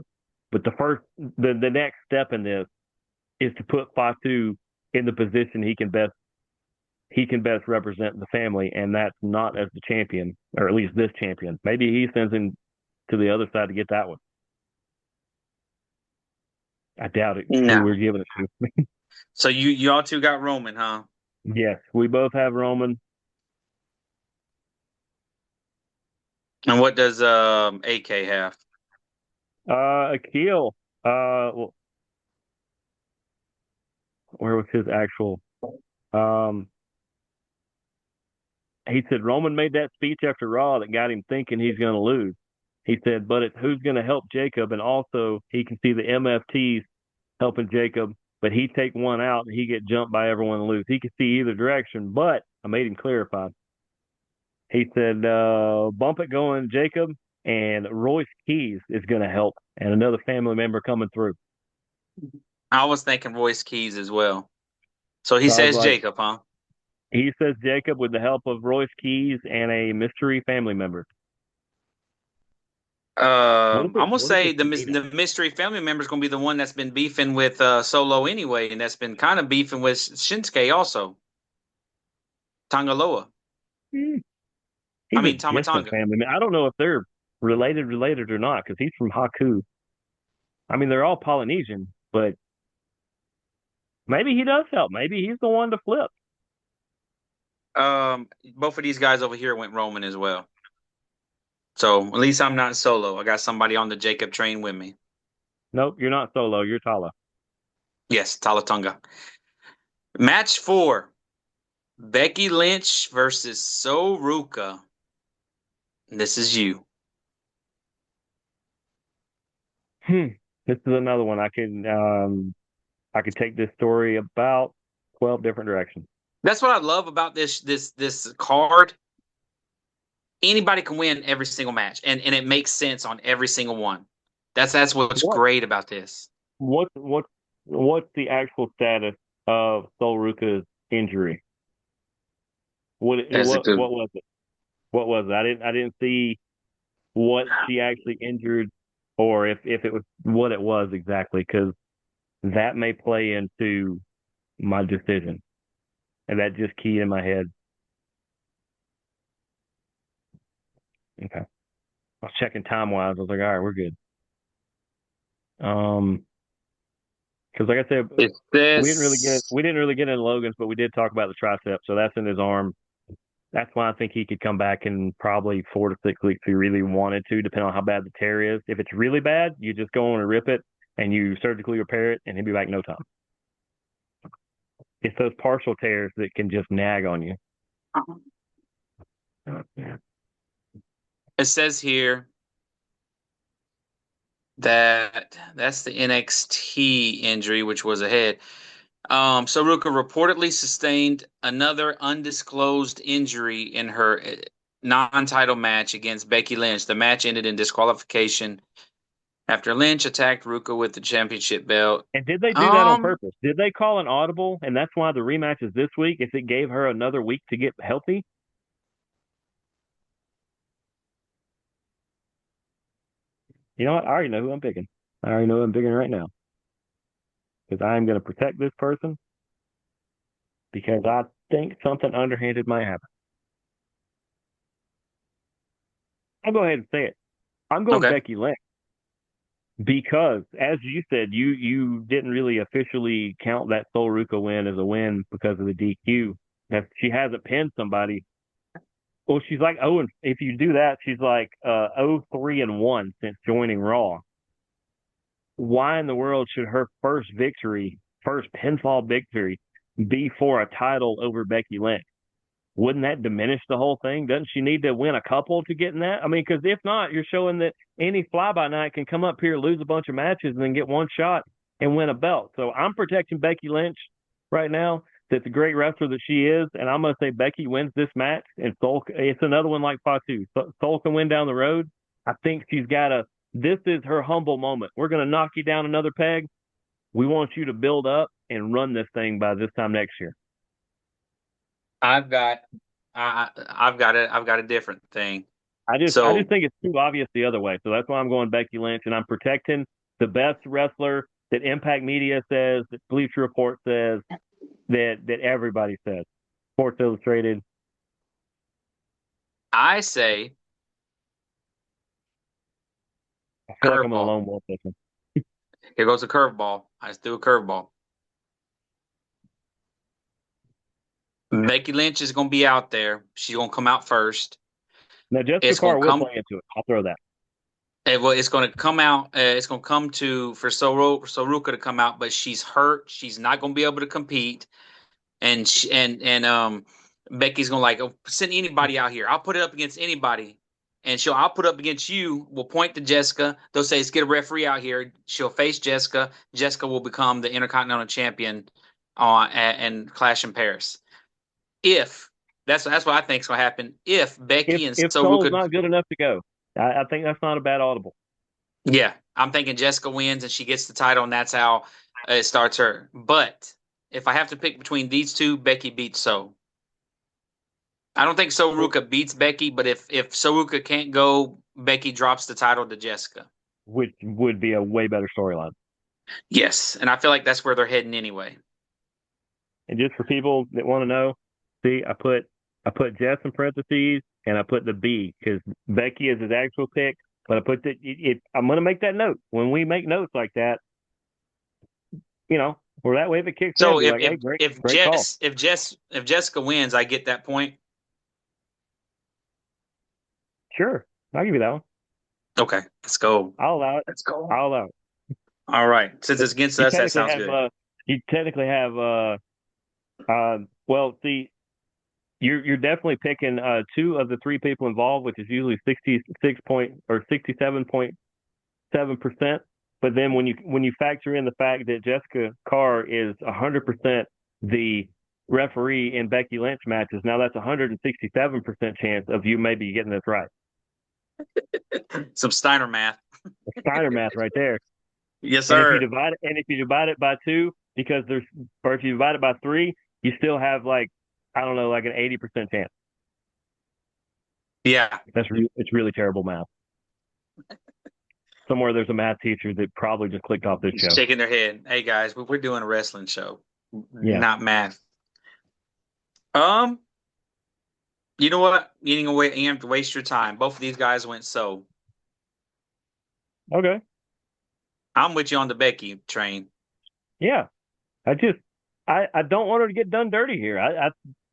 But the next step in this is to put Fatu in the position he can best represent the family, and that's not as the champion, or at least this champion. Maybe he sends him to the other side to get that one. I doubt it. Who No. we're giving it to? So you all two got Roman, huh? Yes, we both have Roman. And what does AK have? Akil. Well, where was his actual? Um, he said Roman made that speech after Raw that got him thinking he's going to lose. He said, but it's who's going to help Jacob, and also he can see the MFTs helping Jacob, but he take one out and he get jumped by everyone and lose. He could see either direction, but I made him clarify. He said, bump it going, Jacob, and Royce Keys is going to help, and another family member coming through. I was thinking Royce Keys as well. So he So I was says like, Jacob, huh? he says Jacob with the help of Royce Keys and a mystery family member. I'm gonna What if say it's Tamina? the mystery family member is gonna be the one that's been beefing with Solo anyway, and that's been kind of beefing with Shinsuke also. Tangaloa. Hmm. I He's a mean distant Tamatanga. family member. I don't know if they're related or not because he's from Haku. I mean, they're all Polynesian, but maybe he does help. Maybe he's the one to flip. Both of these guys over here went Roman as well. So at least I'm not solo. I got somebody on the Jacob train with me. Nope, you're not solo. You're Tala. Yes, Talatunga. Match 4. Becky Lynch versus Soruka. This is you. Hmm. This is another one I could take this story about 12 different directions. That's what I love about this card. Anybody can win every single match, and it makes sense on every single one. That's what's What great about this. what what's the actual status of Sol Ruka's injury? As a good, What was it? What was it? I didn't see what she actually injured, or if it was what it was exactly, because that may play into my decision, and that just keyed in my head. Okay, I was checking time wise. I was like, all right, we're good. Um, because like I said, it says we didn't really get into Logan's, but we did talk about the tricep, so that's in his arm. That's why I think he could come back in probably 4 to 6 weeks if he really wanted to, depending on how bad the tear is. If it's really bad, you just go on and rip it and you surgically repair it, and he'll be back in no time. It's those partial tears that can just nag on you. it says here that that's the NXT injury, which was a head. Saruka reportedly sustained another undisclosed injury in her non-title match against Becky Lynch. The match ended in disqualification after Lynch attacked Ruka with the championship belt. And did they do that on Um, purpose? Did they call an audible, and that's why the rematch is this week? If it gave her another week to get healthy, you know what? I already know who I'm picking. I already know who I'm picking right now because I'm going to protect this person because I think something underhanded might happen. I'll go ahead and say it. I'm going okay. Becky Lynch because, as you said, you didn't really officially count that Sol Ruka win as a win because of the DQ. That she hasn't pinned somebody. Well, she's like oh, and if you do that, she's like 0-3-1 since joining Raw. Why in the world should her first pinfall victory, be for a title over Becky Lynch? Wouldn't that diminish the whole thing? Doesn't she need to win a couple to get in that? I mean, because if not, you're showing that any fly by night can come up here, lose a bunch of matches, and then get one shot and win a belt. So I'm protecting Becky Lynch right now. That's a great wrestler that she is, and I'm going to say Becky wins this match, and Soul. It's another one like Fatu. Soul can win down the road. I think she's got a. This is her humble moment. We're going to knock you down another peg. We want you to build up and run this thing by this time next year. I've got, I've got a different thing. I just So think it's too obvious the other way. So that's why I'm going Becky Lynch, and I'm protecting the best wrestler that Impact Media says, that Bleacher Report says, that everybody says. Sports Illustrated. I say I feel like I'm on a curveball. lone wolf this one. Here goes a curveball. I just threw a curveball. Becky Lynch is going to be out there. She's going to come out first. Now Jessica It's going Carr to will come. play into it. I'll throw that. Well, it's going to come out. It's going to come to for Soruka to come out, but she's hurt. She's not going to be able to compete, and Becky's going to like send anybody out here. I'll put it up against anybody, and I'll put it up against you. We'll point to Jessica. They'll say, "Let's get a referee out here." She'll face Jessica. Jessica will become the Intercontinental Champion and Clash in Paris. If that's what I think is going to happen. If Becky and If Soul's Soruka. not good enough to go, I think that's not a bad audible. Yeah, I'm thinking Jessica wins and she gets the title, and that's how it starts her. But if I have to pick between these two, Becky beats So. I don't think Soruka beats Becky, but if Soruka can't go, Becky drops the title to Jessica. Which would be a way better storyline. Yes, and I feel like that's where they're heading anyway. And just for people that want to know, see, I put Jess in parentheses and I put the B because Becky is his actual pick. But I put I'm going to make that note when we make notes like that. Or that way if it kicks in, So be like, hey, great call. If Jessica wins, I get that point. Sure. I'll give you that one. Okay, let's go. I'll allow it. Let's go. I'll allow it. All right. Since it's against You us, that technically sounds have good. you technically have well, see, you're definitely picking two of the three people involved, which is usually 66 point or 67.7%. But then when you factor in the fact that Jessica Carr is 100% the referee in Becky Lynch matches, now that's 167% chance of you maybe getting this right. Some Steiner math. Steiner math right there. Yes, And if you sir. divide it, and if you divide it by two, because there's, or if you divide it by three, you still have like, I don't know, like an 80% chance. Yeah. It's really terrible math. Somewhere there's a math teacher that probably just clicked off this show. Shaking their head. Hey guys, we're doing a wrestling show, Yeah. not math. Um, you know what? You have to waste your time. Both of these guys went so. Okay. I'm with you on the Becky train. Yeah. I just, I don't want her to get done dirty here.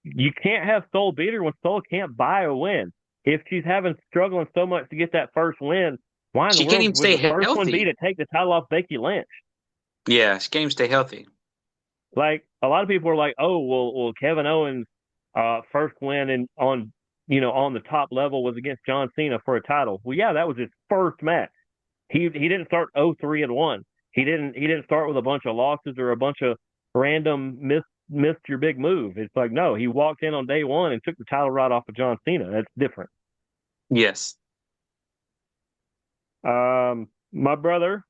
You can't have Soul beat her when Soul can't buy a win. If she's having struggling so much to get that first win, why in the She can't world even would stay the first one be healthy. to take the title off Becky Lynch? Yeah, she can't even stay healthy. Like a lot of people are like, oh, well, Kevin Owens' first win on on the top level was against John Cena for a title. Well, yeah, that was his first match. He didn't start 0-3-1. He didn't start with a bunch of losses or a bunch of random missed your big move. It's like no, he walked in on day one and took the title right off of John Cena. That's different. Yes. My brother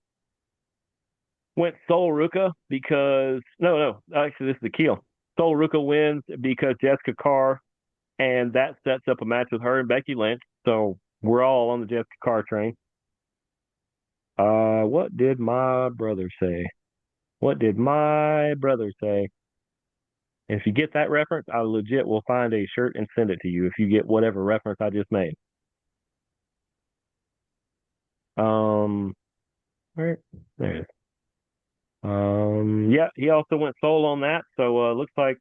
went Sol Ruka because no, actually this is the kill. Sol Ruka wins because Jessica Carr, and that sets up a match with her and Becky Lynch. So we're all on the Jessica Carr train. What did my brother say? What did my brother say? And if you get that reference, I legit will find a shirt and send it to you if you get whatever reference I just made. Um, where there it is. Yeah, he also went solo on that. So looks like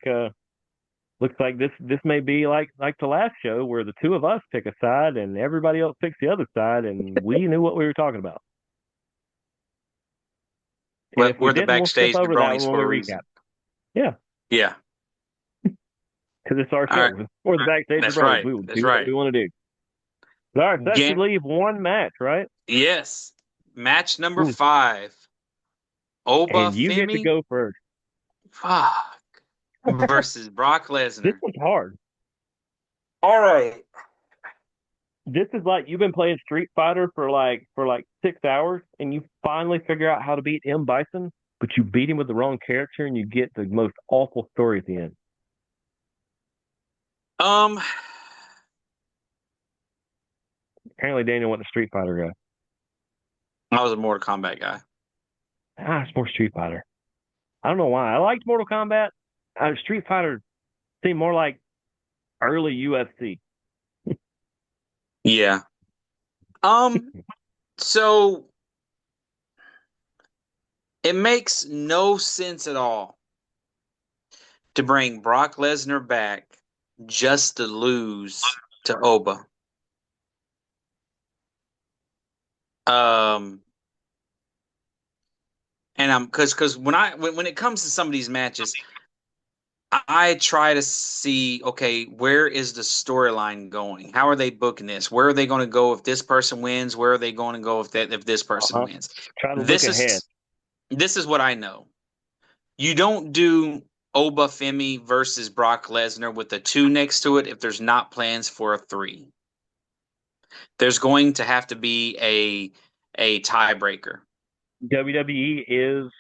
this may be like the last show where the two of us pick a side and everybody else picks the other side, and we knew what we were talking about. And Well, if we we're the didn't, we'll skip backstage over that jabronis one when for a we recap. reason. Yeah, Yeah. because it's our All right. show. Or the backstage That's brothers. right. We will That's do what right. we want to do. All right, so that should Game. leave one match, right? Yes. Match number Ooh, 5. Oba and you get to Femi, go first. fuck, versus Brock This Lesnar. one's hard. All right. This is like you've been playing Street Fighter for like 6 hours, and you finally figure out how to beat M Bison, but you beat him with the wrong character, and you get the most awful story at the end. Um, Apparently, Daniel went the Street Fighter I was a Mortal Kombat guy. guy. It's more Street Fighter. I don't know why. I liked Mortal Kombat. Street Fighter seemed more like early UFC. Yeah. Um, so it makes no sense at all to bring Brock Lesnar back just to lose to Oba. Um, and I'm because when it comes to some of these matches, I try to see, okay, where is the storyline going? How are they booking this? Where are they going to go if this person wins? Where are they going to go if this Uh person huh. wins? Try to look This ahead. is this is what I know. You don't do Oba Femi versus Brock Lesnar with a 2 next to it if there's not plans for a 3. There's going to have to be a tiebreaker. WWE is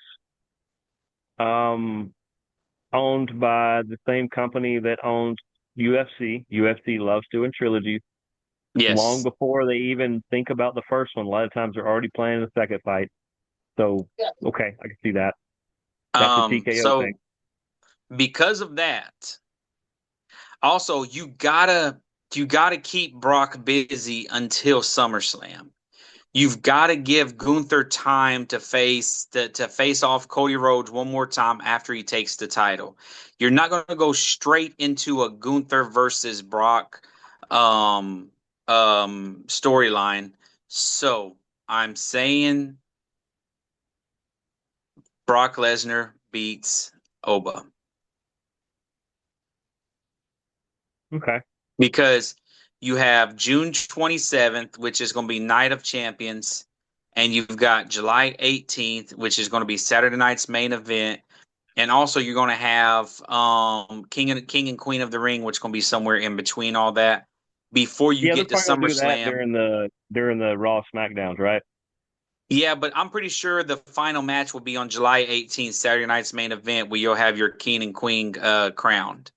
um, owned by the same company that owns UFC. UFC loves doing trilogies long Yes. before they even think about the first one. A lot of times they're already planning the second fight. So, okay, I can see that. That's the TKO thing. So because of that, also you gotta keep Brock busy until SummerSlam. You've got to give Gunther time to face off Cody Rhodes one more time after he takes the title. You're not going to go straight into a Gunther versus Brock. Um, storyline. So I'm saying Brock Lesnar beats Oba Okay. because you have June 27th, which is going to be Night of Champions, and you've got July 18th, which is going to be Saturday night's main event. And also you're going to have King and Queen of the Ring, which is going to be somewhere in between all that before you Yeah, they're get to probably gonna do that SummerSlam. during the Raw SmackDowns, right? Yeah, but I'm pretty sure the final match will be on July 18th, Saturday night's main event, where you'll have your King and Queen crowned.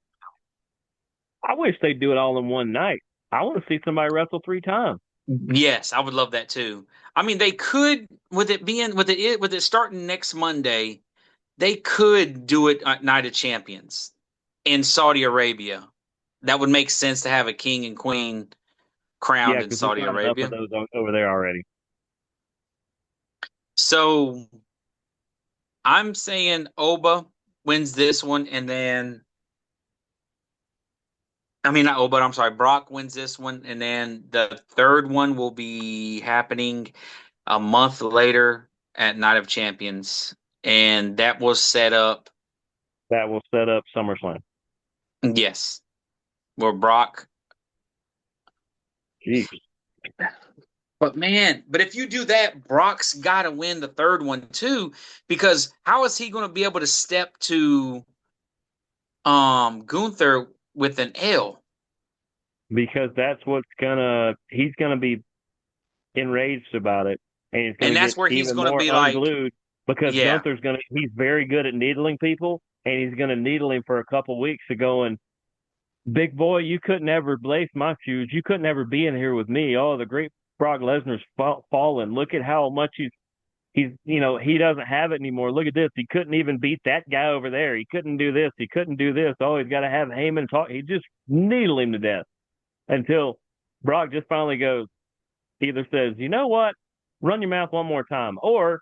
I wish they'd do it all in one night. I want to see somebody wrestle 3 times. Yes, I would love that too. I mean, they could with it being with it starting next Monday, they could do it at Night of Champions in Saudi Arabia. That would make sense to have a king and queen Yeah, crowned in because there's Saudi not enough of Arabia. those over there already. So I'm saying Oba wins this one, and then I mean not Oba, I'm sorry, Brock wins this one, and then the third one will be happening a month later at Night of Champions, and that was set up. That will set up SummerSlam. Yes, where Brock. Jeez. But man, but if you do that, Brock's got to win the third one too, because how is he going to be able to step to Gunther with an L? Because that's he's gonna be enraged about it, and he's And gonna that's get where he's even going to more be like, unglued because yeah, he's very good at needling people, and he's gonna needle him for a couple weeks to going, big boy, you couldn't ever lace my shoes. You couldn't ever be in here with me. Oh, the great Brock Lesnar's fallen. Look at how much he doesn't have it anymore. Look at this. He couldn't even beat that guy over there. He couldn't do this. He couldn't do this. Oh, he's got to have Heyman talk. He just needle him to death until Brock just finally goes, either says, you know what, run your mouth one more time, or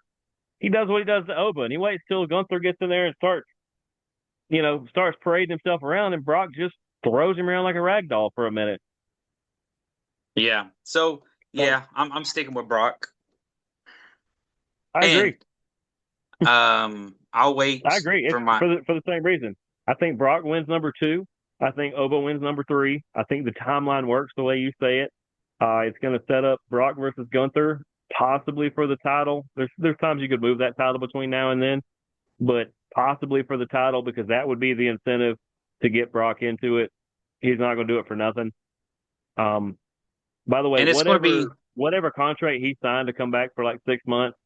he does what he does to Oba, and he waits till Gunther gets in there and starts parading himself around, and Brock just throws him around like a rag doll for a minute. yeah. So So yeah, I'm sticking with Brock, I and agree. I'll I wait agree. It's for my for the same reason. I think Brock wins number two. I think Oba wins number three. I think the timeline works the way you say it. It's going to set up Brock versus Gunther, possibly for the title. There's times you could move that title between now and then, but possibly for the title because that would be the incentive to get Brock into it. He's not going to do it for nothing. Um, by the way, and it's going to be whatever contract he signed to come back for like 6 months,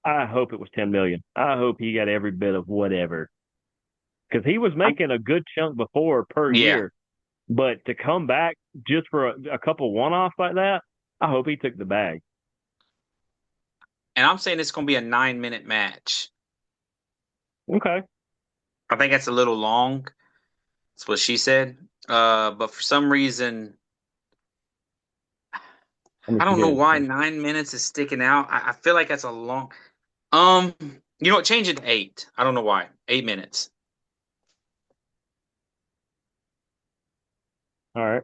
I hope it was 10 million. I hope he got every bit of whatever because he was making a good chunk before per yeah, year. But to come back just for a couple one-offs like that, I hope he took the bag. and I'm saying it's going to be a 9 minute match. Okay, I think that's a little long. That's what she said. But for some reason, let me I see don't know here. why 9 minutes is sticking out. I feel like that's a long. You know what? Change it to 8. I don't know why. 8 minutes. All right.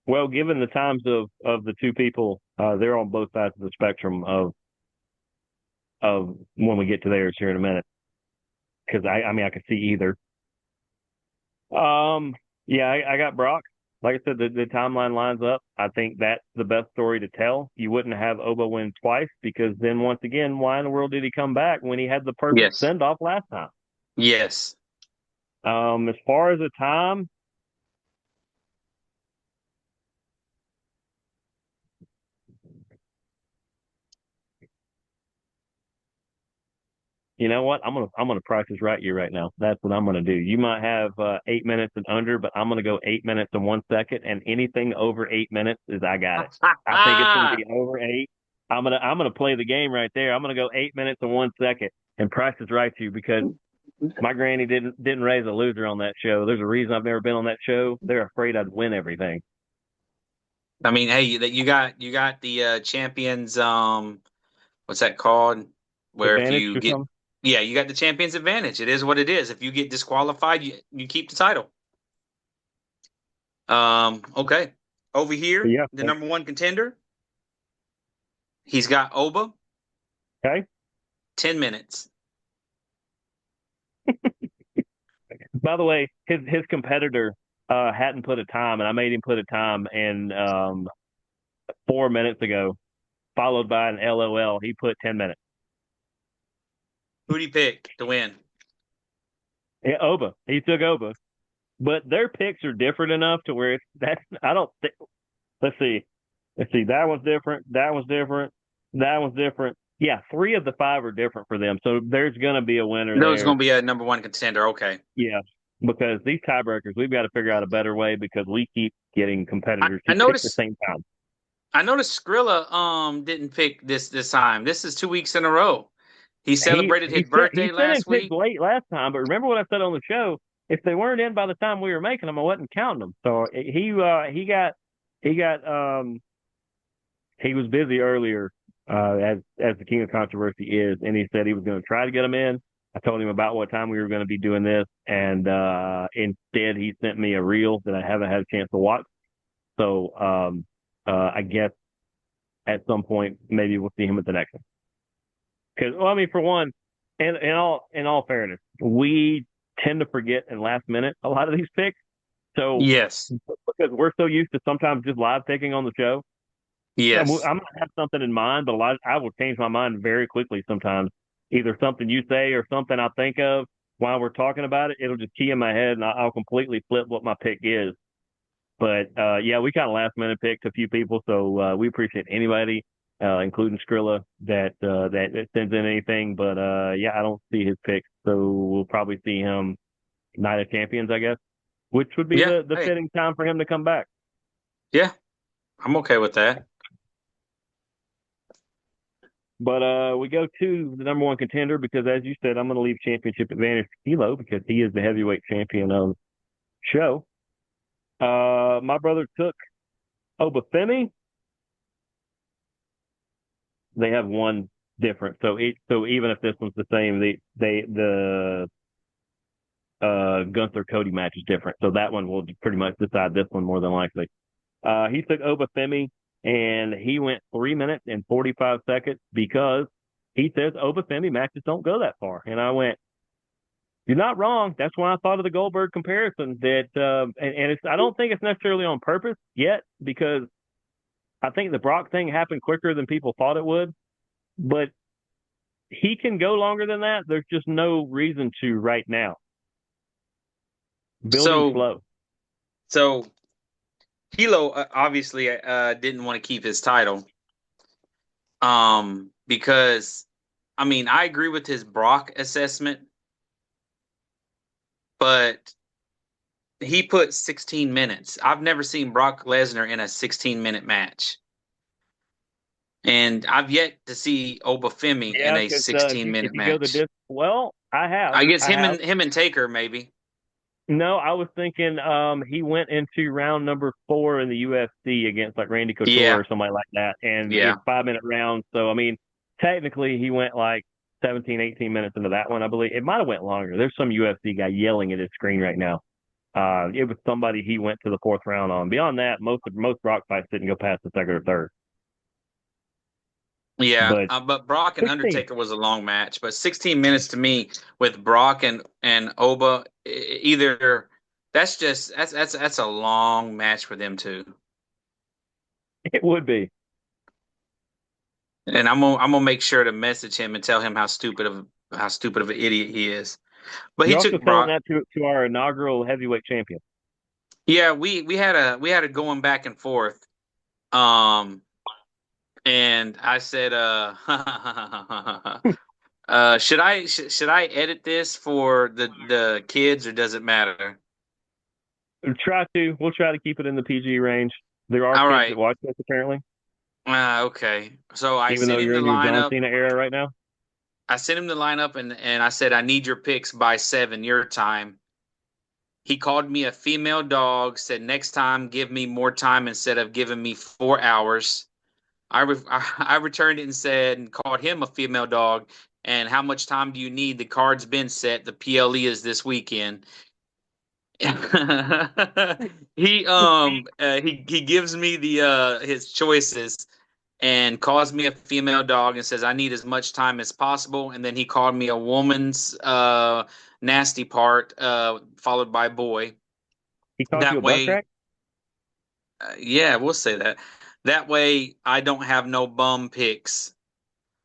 Well, given the times of the two people, they're on both sides of the spectrum of when we get to theirs here in a minute. Because I mean, I could see either. Um, yeah, I got Brock. Like I said, the timeline lines up. I think that's the best story to tell. You wouldn't have Oba win twice because then once again, why in the world did he come back when he had the perfect Yes. send off last time? Yes. As far as the time, you know what? I'm gonna price this right you right now. That's what I'm gonna do. You might have 8 minutes and under, but I'm gonna go 8 minutes and 1 second, and anything over 8 minutes is I got it. I think it's gonna be over eight. I'm gonna play the game right there. I'm gonna go 8 minutes and 1 second, and price is right to you because my granny didn't raise a loser on that show. There's a reason I've never been on that show. They're afraid I'd win everything. I mean, hey, that you got the champions. What's that called? Where if Advantage you or get, something. yeah, you got the champions advantage. It is what it is. If you get disqualified, you keep the title. Okay. Over here, Yeah. the number one contender, he's got Oba, Okay. 10 minutes. By the way, his competitor hadn't put a time, and I made him put a time, and 4 minutes ago, followed by an LOL. He put 10 minutes. Who'd he pick to win? Yeah, Oba. He took Oba, but their picks are different enough to where it's that's. I don't. Let's see. Let's see. That one's different. That one's different. That one's different. Yeah, three of the five are different for them. So there's going to be a winner There's there. going to be a number one contender. Okay. Yeah, because these tiebreakers, we've got to figure out a better way because we keep getting I, competitors I who pick the noticed same time. I noticed Skrilla didn't pick this time. This is 2 weeks in a row. He celebrated his He birthday sent in last picks week. late last time, but remember what I said on the show? If they weren't in by the time we were making them, I wasn't counting them. So he got he was busy earlier as the king of controversy is, and he said he was going to try to get them in. I told him about what time we were going to be doing this, and instead he sent me a reel that I haven't had a chance to watch. So I guess at some point maybe we'll see him at the next one. Because well, I mean, for one, and in all fairness, we tend to forget in last minute a lot of these picks. So Yes. because we're so used to sometimes just live picking on the show, I'm Yes. gonna have something in mind, but I will change my mind very quickly sometimes. Either something you say or something I think of while we're talking about it, it'll just key in my head, and I'll completely flip what my pick is. But yeah, we kind of last minute picked a few people, so we appreciate anybody, including Skrilla, that sends in anything. But yeah, I don't see his pick, so we'll probably see him Night of Champions, I guess, which would be Yeah. the Hey. fitting time for him to come back. Yeah. I'm okay with that. But we go to the number one contender because, as you said, I'm going to leave championship advantage to Kilo because he is the heavyweight champion of the show. My brother took Obafemi. They have one different. So even if this one's the same, the Gunther Cody match is different. So that one will pretty much decide this one more than likely. He took Obafemi and he went 3 minutes and 45 seconds because he says Obafemi matches don't go that far. And I went, you're not wrong. That's why I thought of the Goldberg comparison. And it's I don't think it's necessarily on purpose yet because I think the Brock thing happened quicker than people thought it would. But he can go longer than that. There's just no reason to right now. Building So, slow. so Hilo obviously didn't want to keep his title. Because I mean, I agree with his Brock assessment, but he put 16 minutes. I've never seen Brock Lesnar in a 16-minute match. And I've yet to see Obafemi in Yeah, a because if 16-minute you go the match. distance, well, I have, I guess I have. him and Taker maybe. No, I was thinking he went into round number 4 in the UFC against like Randy Couture Yeah, or somebody like that, and yeah, it's 5 minute rounds. So I mean, technically he went like 17, 18 minutes into that one, I believe. It might have went longer. There's some UFC guy yelling at his screen right now. It was somebody he went to the 4th round on. Beyond that, most Brock fights didn't go past the second or third. yeah. But But Brock and 16, Undertaker was a long match. But 16 minutes to me with Brock and Oba, either that's a long match for them too. it would be. And I'm gonna make sure to message him and tell him how stupid of an idiot he is. But he You're took also telling Brock. that to our inaugural heavyweight champion. Yeah, we had a going back and forth. Um, and I said, should I edit this for the kids or does it matter? We'll try to keep it in the PG range. There are All kids that right. watch this apparently, Okay. So I even sent though him you're the in your John lineup. Cena era right now. And I said I need your picks by 7 your time. He called me a female dog, said next time give me more time instead of giving me 4 hours. I returned it and said and called him a female dog. And how much time do you need? The card's been set. The PLE is this weekend. He gives me the his choices and calls me a female dog and says I need as much time as possible, and then he called me a woman's nasty part followed by boy. He called you That a butt way, crack? yeah, we'll say that. That way I don't have no bum picks.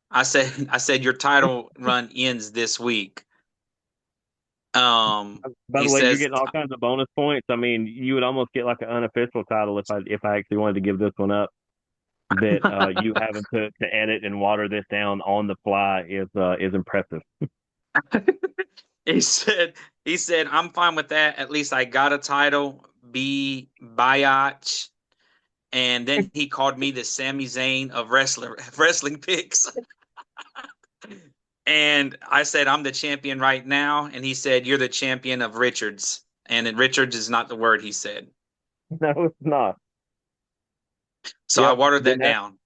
I said your title run ends this week. By He the way, you're says getting all kinds of bonus points. I mean, you would almost get like an unofficial title if I actually wanted to give this one up. That you having to edit and water this down on the fly is impressive. he said he said I'm fine with that. At least I got a title. B Biatch. And then he called me the Sami Zayn of wrestling picks. And I said I'm the champion right now, and he said you're the champion of Richards. And Richards is not the word he said. No, it's not. So I Yep, watered that down.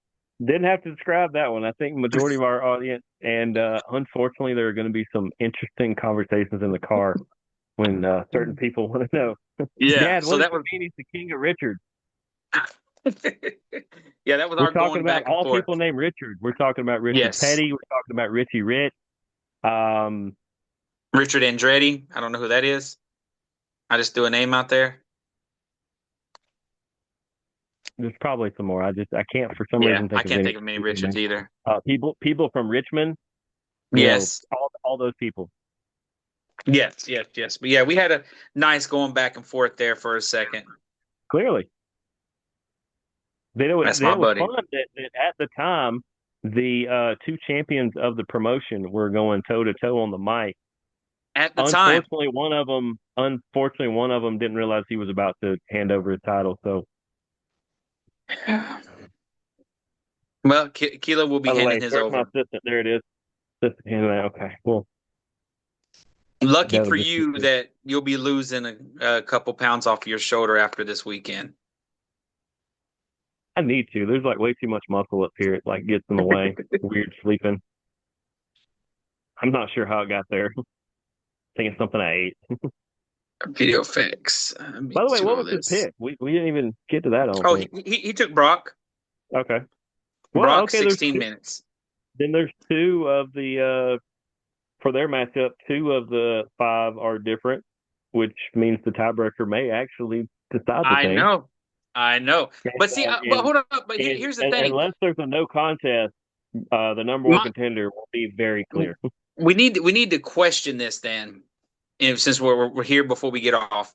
didn't have to describe that one. I think majority of our audience, and unfortunately, there are going to be some interesting conversations in the car when certain people want to know, Yeah. Dad, So what does that it was mean he's the king of Richard? yeah, that was We're our talking going about back and all forth. people named Richard. We're talking about Richard Yes. Petty. We're talking about Richie Rich. Um, Richard Andretti. I don't know who that is. I just threw a name out there. there's probably some more. I can't for some Yeah, reason I think of can't any think of many people Richards names. either. People from Richmond. Yes. All those people. Yes, yes, yes. But yeah, we had a nice going back and forth there for a second. Clearly, That's my it was buddy. fun that at the time the two champions of the promotion were going toe to toe on the mic. At the time. Unfortunately, one of them didn't realize he was about to hand over his title. So, Well, Keela will be by the handing way, his where's my over. assistant? There it is. Okay, well, Lucky that'll for just be you good. that you'll be losing a couple pounds off your shoulder after this weekend. I need to. There's like way too much muscle up here. It like gets in the way. Weird sleeping. I'm not sure how it got there. I think it's something I ate. Video fix. Let me By the way, do what all was his this. pick? We didn't even get to that. I don't Oh, think. he took Brock. Okay. Well, Brock, okay. 16 minutes. There's two of the for their matchup. Two of the five are different, which means the tiebreaker may actually decide the I thing. know. I know. But see, but hold up. But here's the And thing. unless there's a no contest, the number one My, contender will be very clear. we need to question this then, since we're here before we get off.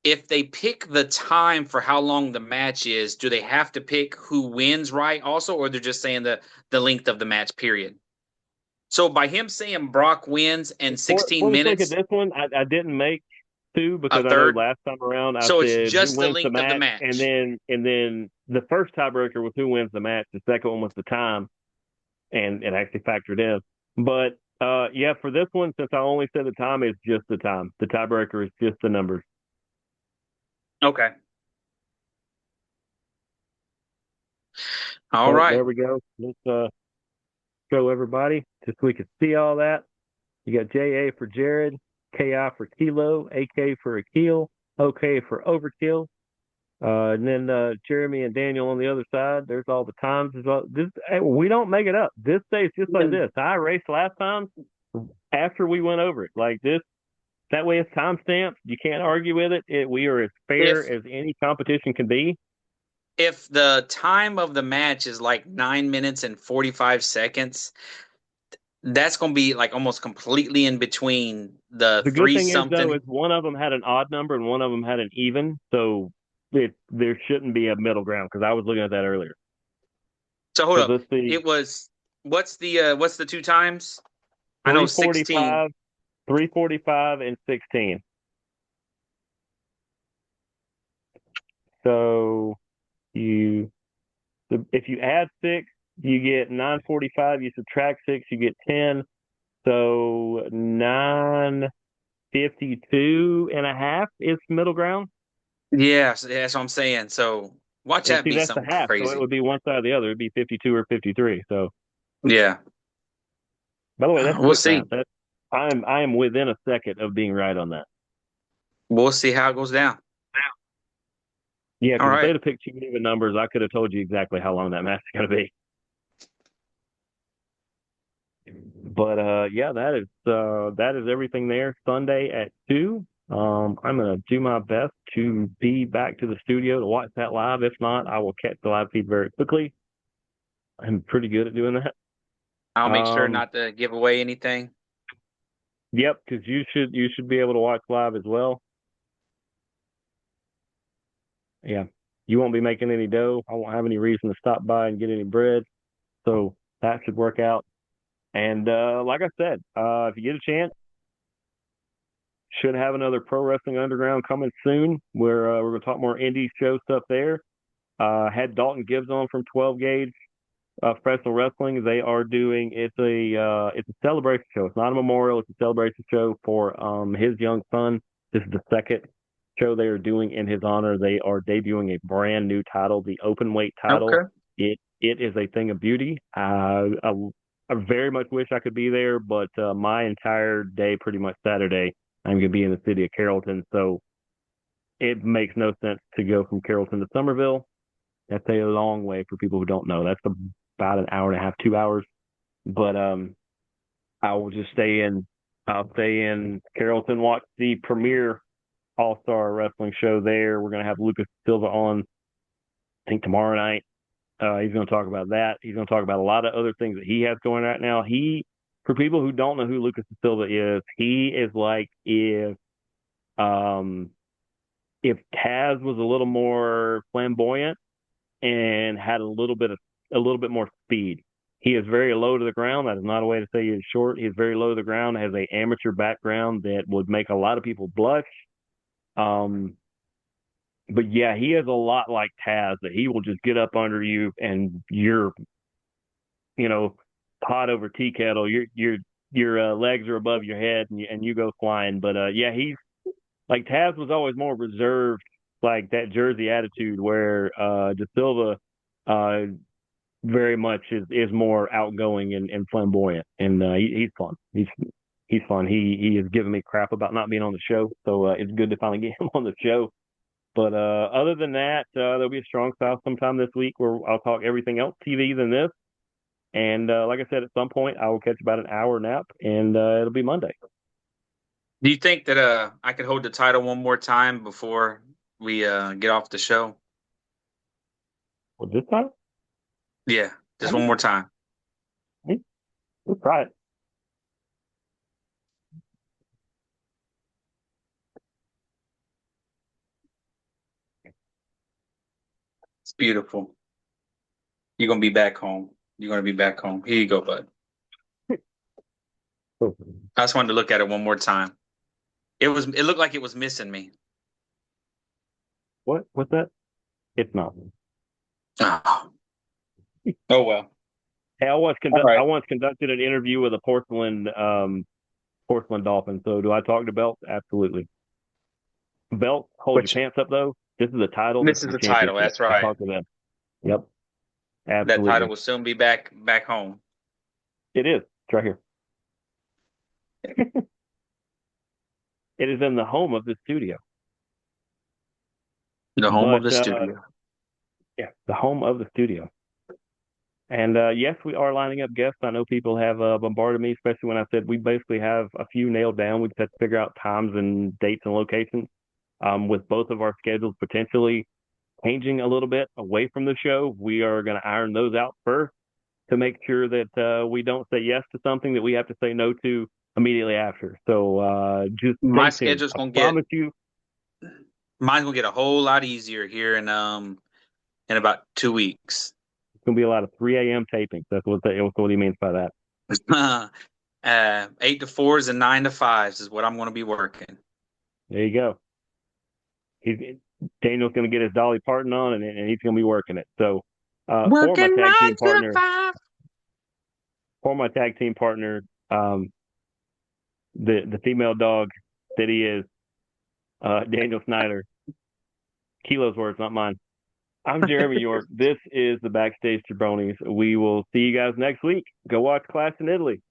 If they pick the time for how long the match is, do they have to pick who wins, right? Also, or they're just saying the length of the match, period. So by him saying Brock wins and For 16 the sake of minutes, this one, I didn't make two a because I know third. last time around I So it's said who just the wins the length of the match, and match. then the first tiebreaker was who wins the match. The second one was the time, and it actually factored in. But yeah, for this one, since I only said the time, it's just the time. The tiebreaker is just the numbers. Okay. All So right. there we go. Let's show everybody just so we can see all that. You got JA for Jared, KI for Kilo, AK for Akil, OK for Overkill. And then Jeremy and Daniel on the other side. There's all the times. We don't make it up. This stays just like this. I raced last time after we went over it. Like this. That way it's timestamped. You can't argue with it. We are as fair If as any competition can be. if the time of the match is like 9 minutes and 45 seconds, that's going to be like almost completely in between the The good three thing is though, something. is one of them had an odd number and one of them had an even. So there shouldn't be a middle ground because I was looking at that earlier. So hold Because up. let's see, It was what's the two times? I know 16. 345, 345, and 16. So you if you add six, you get 945. You subtract six, you get 10. So 952 and a half is middle ground. Yeah, so that's what I'm saying. So watch And that see, be that's the something half. So it crazy. would be one side or the other. It'd be 52 or 53. So, Yeah. by the way, that's We'll quick see. math. I am within a second of being right on that. We'll see how it goes down. Yeah, All because if they'd right. have picked two even numbers, I could have told you exactly how long that match is going to be. But yeah, that is everything there. Sunday at 2. I'm gonna do my best to be back to the studio to watch that live. If not, I will catch the live feed very quickly. I'm pretty good at doing that. I'll make sure Um, not to give away anything. yep, because you should be able to watch live as well. Yeah, you won't be making any dough. I won't have any reason to stop by and get any bread, so that should work out. And like I said, if you get a chance, should have another Pro Wrestling Underground coming soon. Where we're going to talk more indie show stuff there. Had Dalton Gibbs on from 12 Gauge Professional Wrestling. They are doing it's a celebration show. It's not a memorial. It's a celebration show for his young son. This is the second show they are doing in his honor. They are debuting a brand new title, the open weight title. Okay. It is a thing of beauty. I very much wish I could be there, but my entire day, pretty much Saturday, I'm going to be in the city of Carrollton, so it makes no sense to go from Carrollton to Somerville. That's a long way for people who don't know. That's about an hour and a half, 2 hours. But I will just stay in. I'll stay in Carrollton, watch the premier All Star Wrestling show there. We're gonna have Lucas Silva on, I think tomorrow night. He's going to talk about that. He's going to talk about a lot of other things that he has going right now. For people who don't know who Lucas Silva is, he is like um, if Taz was a little more flamboyant and had a little bit more speed. He is very low to the ground. That is not a way to say he is short. He is very low to the ground, has a amateur background that would make a lot of people blush. Um, but yeah, he is a lot like Taz, that he will just get up under you and you're, you know, pot over tea kettle. Your legs are above your head and you go flying. But yeah, he's like Taz was always more reserved, like that Jersey attitude where De Silva uh very much is more outgoing and flamboyant, and he's fun. He's fun. He has given me crap about not being on the show, so it's good to finally get him on the show. But other than that, there'll be a strong south sometime this week where I'll talk everything else TV than this. And like I said, at some point I will catch about an hour nap, and it'll be Monday. Do you think that I could hold the title one more time before we get off the show? Well, this time, Yeah, I just one mean, more time. let's try it. It's beautiful. You're gonna be back home. You're gonna be back home. Here you go, bud. I just wanted to look at it one more time. It looked like it was missing me. What? What's that? It's not. Oh, oh well. Hey, All I right. once conducted an interview with a porcelain dolphin. So do I talk to Belt? Absolutely. Belt, hold your Which pants up though. This is a title. This this is is a the title. championship. That's I right. talk to them. Yep, That title absolutely. will soon be back home. It is. It's right here. It is in the home of the studio. The home of But the studio. yeah, the home of the studio. And yes, we are lining up guests. I know people have bombarded me, especially when I said we basically have a few nailed down. We just have to figure out times and dates and locations. With both of our schedules potentially changing a little bit away from the show, we are going to iron those out first to make sure that we don't say yes to something that we have to say no to immediately after. So just My stay tuned. schedule's I gonna get promise you, mine's gonna get a whole lot easier here in about 2 weeks. it's going to be a lot of 3 a.m. tapings. That's what he means by that. 8 to 4s and 9 to 5s is what I'm gonna be working. There you go. He's Daniel's going to get his Dolly Parton on, and he's going to be working it. So for my Working tag nine team to partner, five. for my tag team partner, um, the female dog that he is, Daniel Snyder. Kilo's words, not mine. I'm Jeremy York. This is the Backstage Jabronis. We will see you guys next week. Go watch Class in Italy.